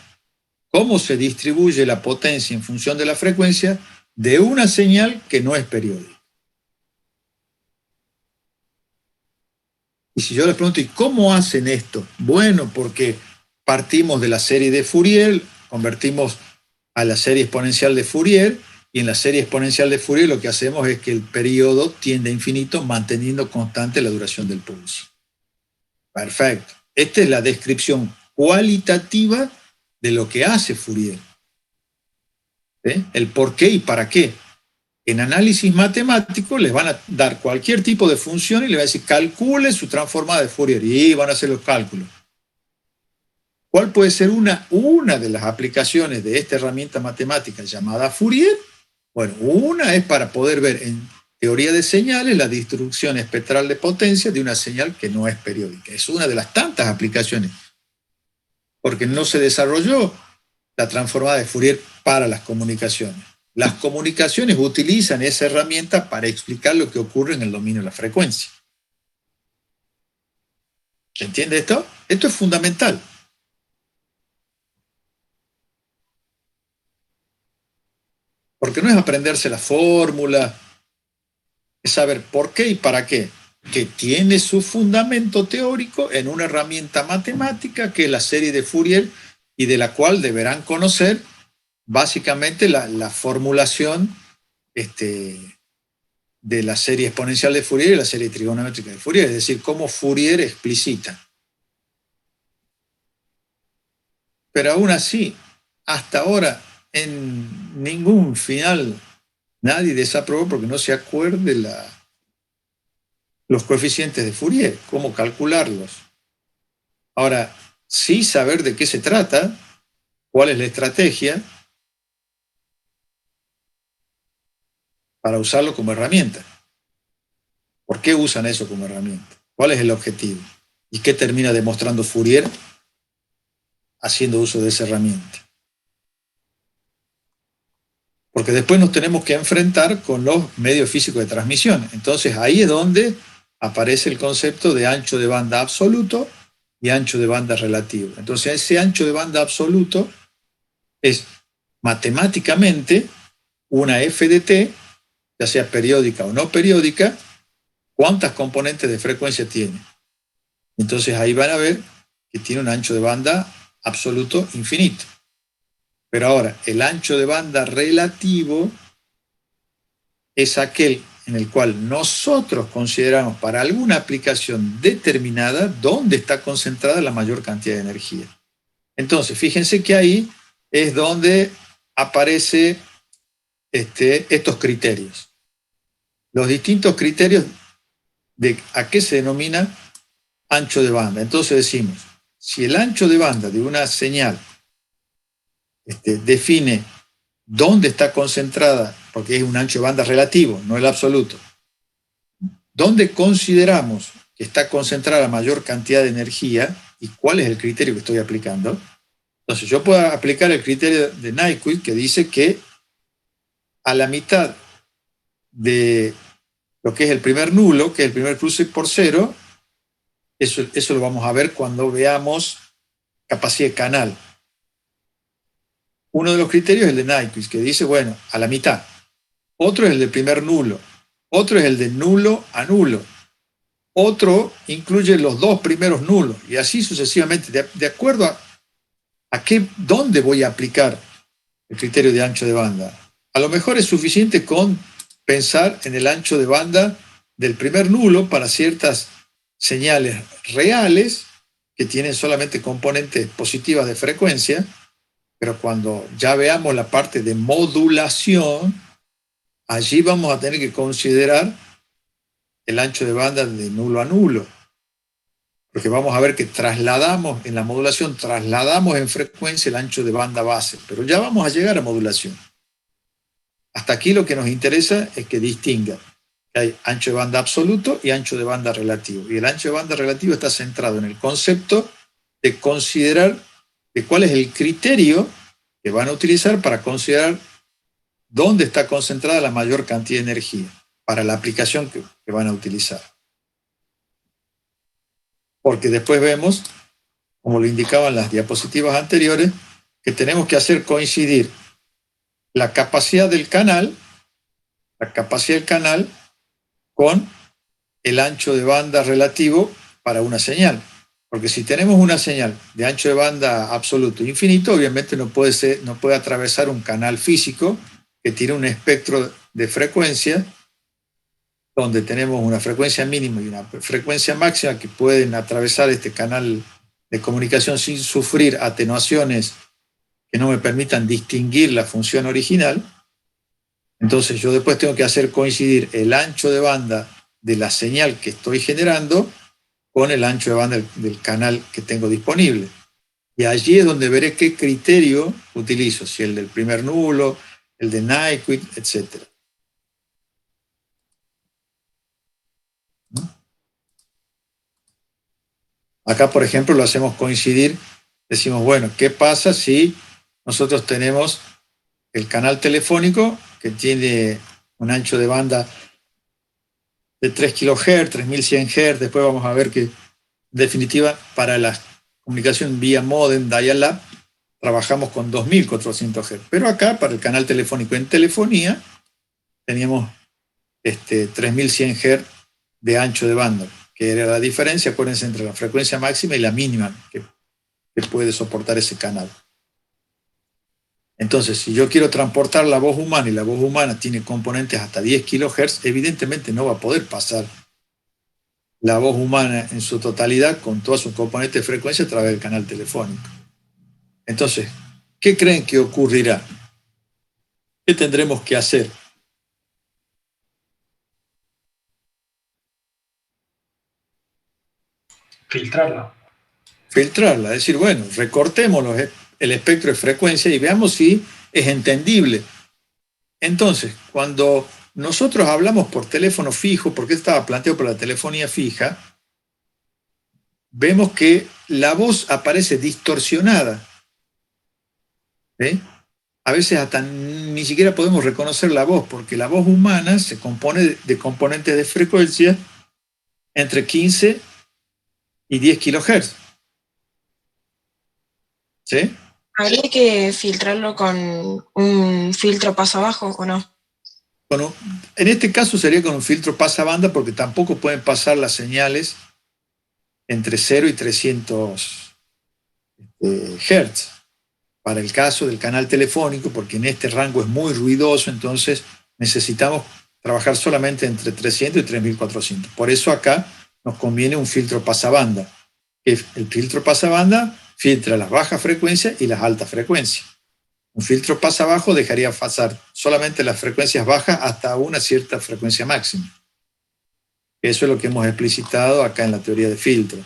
cómo se distribuye la potencia en función de la frecuencia de una señal que no es periódica. Y si yo les pregunto, ¿y cómo hacen esto? Bueno, porque partimos de la serie de Fourier, convertimos a la serie exponencial de Fourier, y en la serie exponencial de Fourier lo que hacemos es que el periodo tiende a infinito manteniendo constante la duración del pulso. Perfecto. Esta es la descripción cualitativa de lo que hace Fourier. El por qué y para qué. En análisis matemático les van a dar cualquier tipo de función y les van a decir calcule su transformada de Fourier y van a hacer los cálculos. ¿Cuál puede ser una de las aplicaciones de esta herramienta matemática llamada Fourier? Bueno, una es para poder ver en teoría de señales la distribución espectral de potencia de una señal que no es periódica. Es una de las tantas aplicaciones, porque no se desarrolló la transformada de Fourier para las comunicaciones. Las comunicaciones utilizan esa herramienta para explicar lo que ocurre en el dominio de la frecuencia. ¿Se entiende esto? Esto es fundamental. Porque no es aprenderse la fórmula, es saber por qué y para qué, que tiene su fundamento teórico en una herramienta matemática que es la serie de Fourier y de la cual deberán conocer básicamente la formulación de la serie exponencial de Fourier y la serie trigonométrica de Fourier, es decir, cómo Fourier explicita. Pero aún así, hasta ahora, en ningún final nadie desaprobó porque no se acuerde los coeficientes de Fourier, cómo calcularlos. Ahora, sí saber de qué se trata, cuál es la estrategia para usarlo como herramienta. ¿Por qué usan eso como herramienta? ¿Cuál es el objetivo? ¿Y qué termina demostrando Fourier haciendo uso de esa herramienta? Porque después nos tenemos que enfrentar con los medios físicos de transmisión. Entonces ahí es donde aparece el concepto de ancho de banda absoluto y ancho de banda relativo. Entonces ese ancho de banda absoluto es matemáticamente una f de t, ya sea periódica o no periódica, cuántas componentes de frecuencia tiene. Entonces ahí van a ver que tiene un ancho de banda absoluto infinito. Pero ahora, el ancho de banda relativo es aquel en el cual nosotros consideramos para alguna aplicación determinada dónde está concentrada la mayor cantidad de energía. Entonces, fíjense que ahí es donde aparecen estos criterios. Los distintos criterios de a qué se denomina ancho de banda. Entonces decimos, si el ancho de banda de una señal define dónde está concentrada, porque es un ancho de banda relativo, no el absoluto, dónde consideramos que está concentrada la mayor cantidad de energía y cuál es el criterio que estoy aplicando. Entonces yo puedo aplicar el criterio de Nyquist que dice que a la mitad de lo que es el primer nulo, que es el primer cruce por cero. Eso lo vamos a ver cuando veamos capacidad de canal. Uno de los criterios es el de Nyquist, que dice, bueno, a la mitad. Otro es el del primer nulo. Otro es el de nulo a nulo. Otro incluye los dos primeros nulos. Y así sucesivamente, de acuerdo a dónde voy a aplicar el criterio de ancho de banda. A lo mejor es suficiente con pensar en el ancho de banda del primer nulo para ciertas señales reales que tienen solamente componentes positivas de frecuencia, pero cuando ya veamos la parte de modulación, allí vamos a tener que considerar el ancho de banda de nulo a nulo, porque vamos a ver que trasladamos en la modulación, trasladamos en frecuencia el ancho de banda base, pero ya vamos a llegar a modulación. Hasta aquí lo que nos interesa es que distinga que hay ancho de banda absoluto y ancho de banda relativo. Y el ancho de banda relativo está centrado en el concepto de considerar de cuál es el criterio que van a utilizar para considerar dónde está concentrada la mayor cantidad de energía para la aplicación que van a utilizar. Porque después vemos, como lo indicaban las diapositivas anteriores, que tenemos que hacer coincidir la capacidad del canal con el ancho de banda relativo para una señal. Porque si tenemos una señal de ancho de banda absoluto infinito, obviamente no puede atravesar un canal físico que tiene un espectro de frecuencia donde tenemos una frecuencia mínima y una frecuencia máxima que pueden atravesar este canal de comunicación sin sufrir atenuaciones que no me permitan distinguir la función original. Entonces yo después tengo que hacer coincidir el ancho de banda de la señal que estoy generando con el ancho de banda del canal que tengo disponible. Y allí es donde veré qué criterio utilizo, si el del primer nulo, el de Nyquist, etc. Acá, por ejemplo, lo hacemos coincidir, decimos, bueno, ¿qué pasa si nosotros tenemos el canal telefónico que tiene un ancho de banda de 3 kHz, 3100 Hz, después vamos a ver que, en definitiva, para la comunicación vía modem, dial-up, trabajamos con 2400 Hz. Pero acá, para el canal telefónico en telefonía, teníamos 3100 Hz de ancho de banda, que era la diferencia, acuérdense, entre la frecuencia máxima y la mínima que puede soportar ese canal. Entonces, si yo quiero transportar la voz humana y la voz humana tiene componentes hasta 10 kHz, evidentemente no va a poder pasar la voz humana en su totalidad con todos sus componentes de frecuencia a través del canal telefónico. Entonces, ¿qué creen que ocurrirá? ¿Qué tendremos que hacer? Filtrarla, es decir, bueno, recortemos el espectro de frecuencia y veamos si es entendible. Entonces, cuando nosotros hablamos por teléfono fijo, porque estaba planteado por la telefonía fija, vemos que la voz aparece distorsionada. ¿Sí? A veces hasta ni siquiera podemos reconocer la voz, porque la voz humana se compone de componentes de frecuencia entre 15 y 10 kHz. ¿Sí? ¿Habría que filtrarlo con un filtro paso abajo o no? Bueno, en este caso sería con un filtro pasabanda, porque tampoco pueden pasar las señales entre 0 y 300 Hz. Para el caso del canal telefónico, porque en este rango es muy ruidoso, entonces necesitamos trabajar solamente entre 300 y 3400. Por eso acá nos conviene un filtro pasabanda. El filtro pasabanda filtra las bajas frecuencias y las altas frecuencias. Un filtro pasabajo dejaría pasar solamente las frecuencias bajas hasta una cierta frecuencia máxima. Eso es lo que hemos explicitado acá en la teoría de filtro.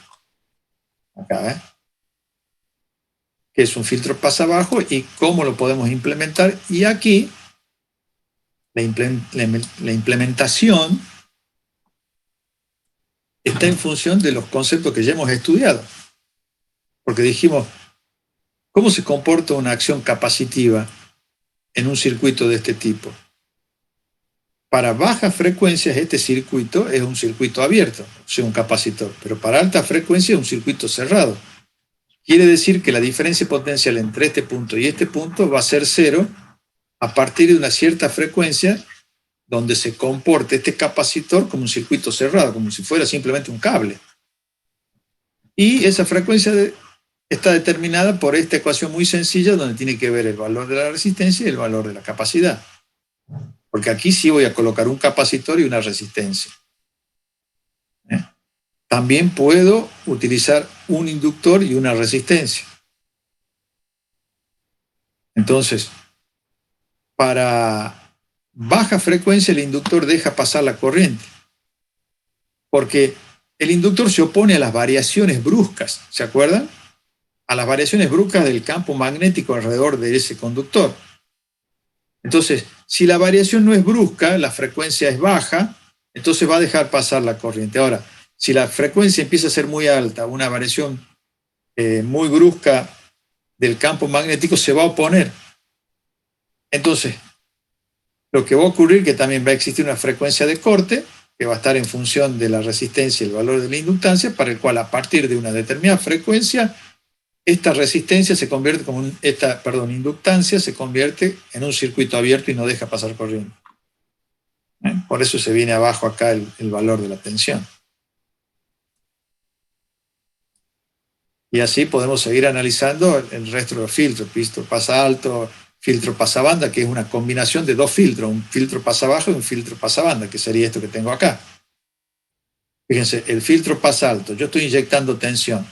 Acá, que es un filtro pasabajo y cómo lo podemos implementar. Y aquí la implementación está en función de los conceptos que ya hemos estudiado. Porque dijimos, ¿cómo se comporta una acción capacitiva en un circuito de este tipo? para bajas frecuencias este circuito es un circuito abierto, o sea, un capacitor, pero para alta frecuencia es un circuito cerrado. Quiere decir que la diferencia potencial entre este punto y este punto va a ser cero a partir de una cierta frecuencia donde se comporte este capacitor como un circuito cerrado, como si fuera simplemente un cable. Y esa frecuencia está determinada por esta ecuación muy sencilla donde tiene que ver el valor de la resistencia y el valor de la capacidad. Porque aquí sí voy a colocar un capacitor y una resistencia. También puedo utilizar un inductor y una resistencia. Entonces, para baja frecuencia el inductor deja pasar la corriente. Porque el inductor se opone a las variaciones bruscas, ¿se acuerdan? A las variaciones bruscas del campo magnético alrededor de ese conductor. Entonces, si la variación no es brusca, la frecuencia es baja, entonces va a dejar pasar la corriente. Ahora, si la frecuencia empieza a ser muy alta, una variación muy brusca del campo magnético se va a oponer. Entonces, lo que va a ocurrir es que también va a existir una frecuencia de corte que va a estar en función de la resistencia y el valor de la inductancia, para el cual a partir de una determinada frecuencia esta resistencia se convierte como inductancia se convierte en un circuito abierto y no deja pasar corriente. Por eso se viene abajo acá el valor de la tensión. Y así podemos seguir analizando el resto de los filtros, filtro pasa alto, filtro pasa banda, que es una combinación de dos filtros, un filtro pasa bajo y un filtro pasa banda, que sería esto que tengo acá. Fíjense, el filtro pasa alto, yo estoy inyectando tensión.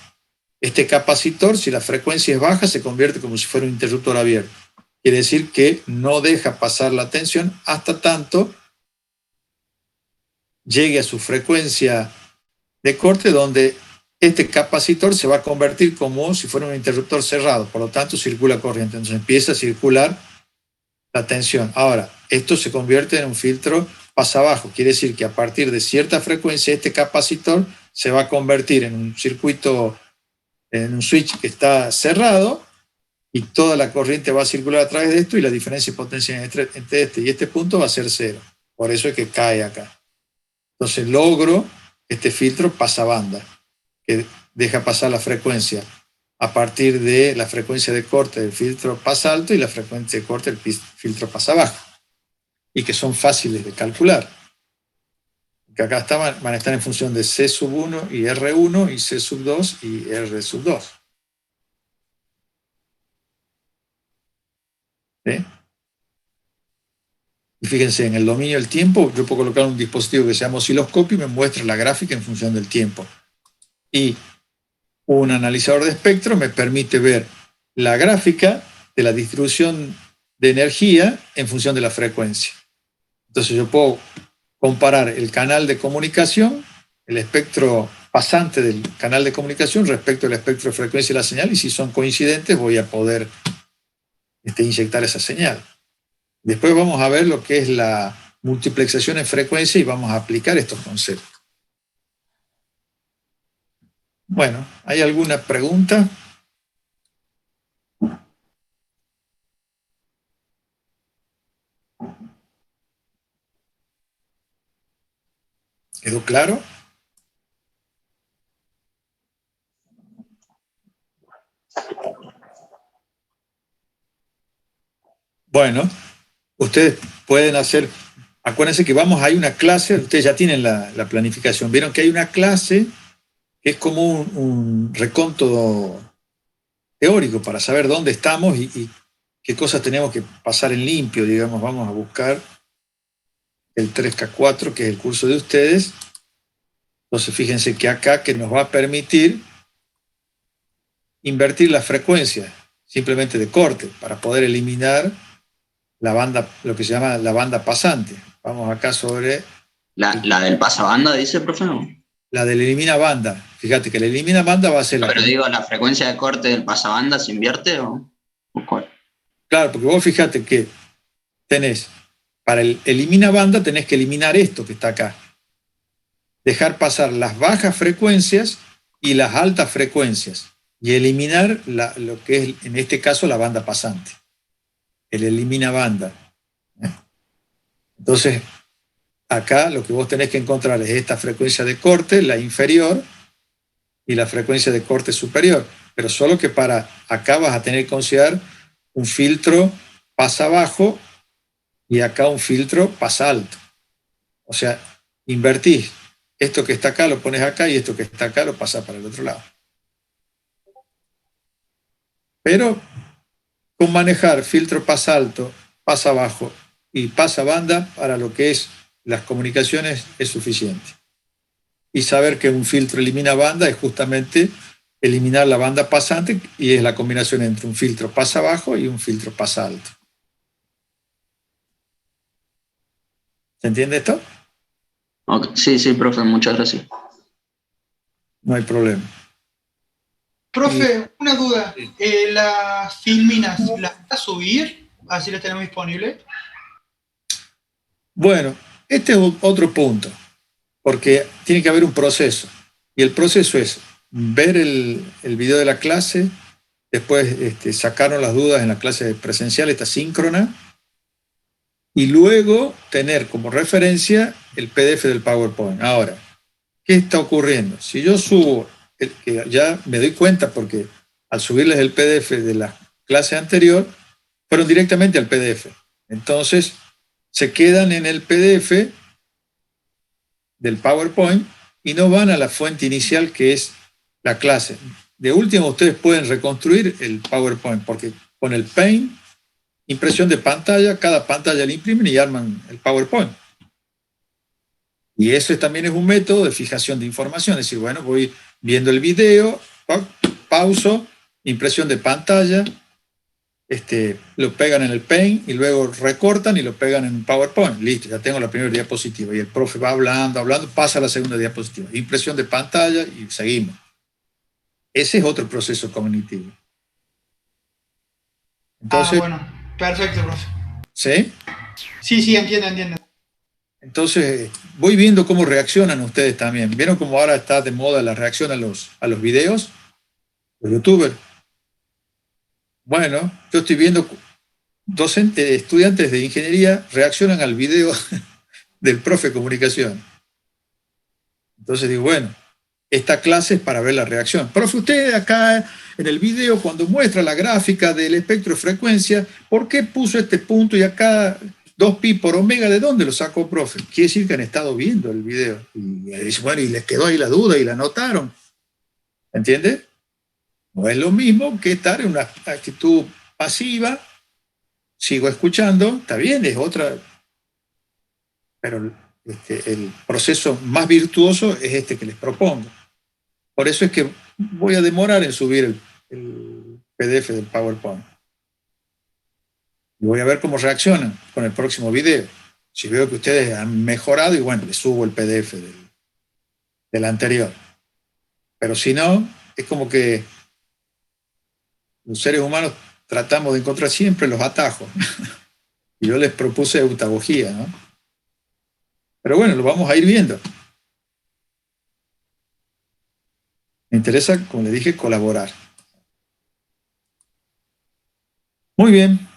Este capacitor, si la frecuencia es baja, se convierte como si fuera un interruptor abierto. Quiere decir que no deja pasar la tensión hasta tanto llegue a su frecuencia de corte, donde este capacitor se va a convertir como si fuera un interruptor cerrado, por lo tanto circula corriente, entonces empieza a circular la tensión. Ahora, esto se convierte en un filtro pasa abajo, quiere decir que a partir de cierta frecuencia este capacitor se va a convertir en un circuito, en un switch que está cerrado, y toda la corriente va a circular a través de esto y la diferencia de potencia entre este y este punto va a ser cero. Por eso es que cae acá. Entonces logro este filtro pasabanda, que deja pasar la frecuencia a partir de la frecuencia de corte del filtro pasa alto y la frecuencia de corte del filtro pasa bajo, y que son fáciles de calcular. Que acá van a estar en función de C1 y R1 y C2 y R2. ¿Sí? Y fíjense, en el dominio del tiempo, yo puedo colocar un dispositivo que se llama osciloscopio y me muestra la gráfica en función del tiempo. Y un analizador de espectro me permite ver la gráfica de la distribución de energía en función de la frecuencia. Entonces yo puedo comparar el canal de comunicación, el espectro pasante del canal de comunicación respecto al espectro de frecuencia de la señal, y si son coincidentes voy a poder inyectar esa señal. Después vamos a ver lo que es la multiplexación en frecuencia y vamos a aplicar estos conceptos. Bueno, ¿hay alguna pregunta? ¿Quedó claro? Bueno, ustedes pueden hacer, acuérdense que hay una clase, ustedes ya tienen la planificación, vieron que hay una clase que es como un reconto teórico para saber dónde estamos y qué cosas tenemos que pasar en limpio, digamos. Vamos a buscar el 3K4, que es el curso de ustedes. Entonces fíjense que acá que nos va a permitir invertir la frecuencia simplemente de corte para poder eliminar la banda, lo que se llama la banda pasante. Vamos acá sobre... La del pasabanda, dice, profe. La del elimina banda. Fíjate que la elimina banda va a ser la... Pero digo, ¿la frecuencia de corte del pasabanda se invierte o cuál? Claro, porque vos fíjate que tenés, para el elimina banda tenés que eliminar esto que está acá. Dejar pasar las bajas frecuencias y las altas frecuencias. Y eliminar lo que es, en este caso, la banda pasante. El elimina banda. Entonces, acá lo que vos tenés que encontrar es esta frecuencia de corte, la inferior, y la frecuencia de corte superior. Pero solo que para acá vas a tener que considerar un filtro pasa bajo y acá un filtro pasa alto. O sea, invertís. Esto que está acá lo pones acá y esto que está acá lo pasas para el otro lado. Pero con manejar filtro pasa alto, pasa bajo y pasa banda para lo que es las comunicaciones es suficiente. Y saber que un filtro elimina banda es justamente eliminar la banda pasante y es la combinación entre un filtro pasa bajo y un filtro pasa alto. ¿Se entiende esto? Ok, sí, sí, profe, muchas gracias. No hay problema. Profe, una duda. ¿Las filminas las vas a subir? Así las tenemos disponibles. Bueno, este es otro punto, porque tiene que haber un proceso. Y el proceso es ver el video de la clase, después sacarnos las dudas en la clase presencial, esta síncrona, y luego tener como referencia el PDF del PowerPoint. Ahora, ¿qué está ocurriendo? Si yo subo, que ya me doy cuenta porque al subirles el PDF de la clase anterior, fueron directamente al PDF. Entonces, se quedan en el PDF del PowerPoint y no van a la fuente inicial que es la clase. De último, ustedes pueden reconstruir el PowerPoint porque con el Paint, impresión de pantalla, cada pantalla le imprimen y arman el PowerPoint. Y eso también es un método de fijación de información. Es decir, bueno, voy viendo el video, pauso, impresión de pantalla, lo pegan en el Paint y luego recortan y lo pegan en PowerPoint. Listo, ya tengo la primera diapositiva. Y el profe va hablando, pasa a la segunda diapositiva. Impresión de pantalla y seguimos. Ese es otro proceso cognitivo. Entonces, bueno, perfecto, profe. ¿sí? Sí, entiendo. Entonces, voy viendo cómo reaccionan ustedes también. ¿Vieron cómo ahora está de moda la reacción a los videos? Los youtubers. Bueno, yo estoy viendo estudiantes de ingeniería reaccionan al video del profe de comunicación. Entonces digo, bueno, esta clase es para ver la reacción. Profe, usted acá en el video, cuando muestra la gráfica del espectro de frecuencia, ¿por qué puso este punto y acá 2pi por omega? ¿De dónde lo sacó, profe? Quiere decir que han estado viendo el video. Y bueno, y les quedó ahí la duda y la notaron. ¿Entiende? No es lo mismo que estar en una actitud pasiva. Sigo escuchando, está bien, es otra, pero el proceso más virtuoso es este que les propongo. Por eso es que voy a demorar en subir el PDF del PowerPoint. Y voy a ver cómo reaccionan con el próximo video. Si veo que ustedes han mejorado, y bueno, les subo el PDF del anterior. Pero si no, es como que los seres humanos tratamos de encontrar siempre los atajos. Y yo les propuse eutagogía, ¿no? Pero bueno, lo vamos a ir viendo. Me interesa, como le dije, colaborar. Muy bien.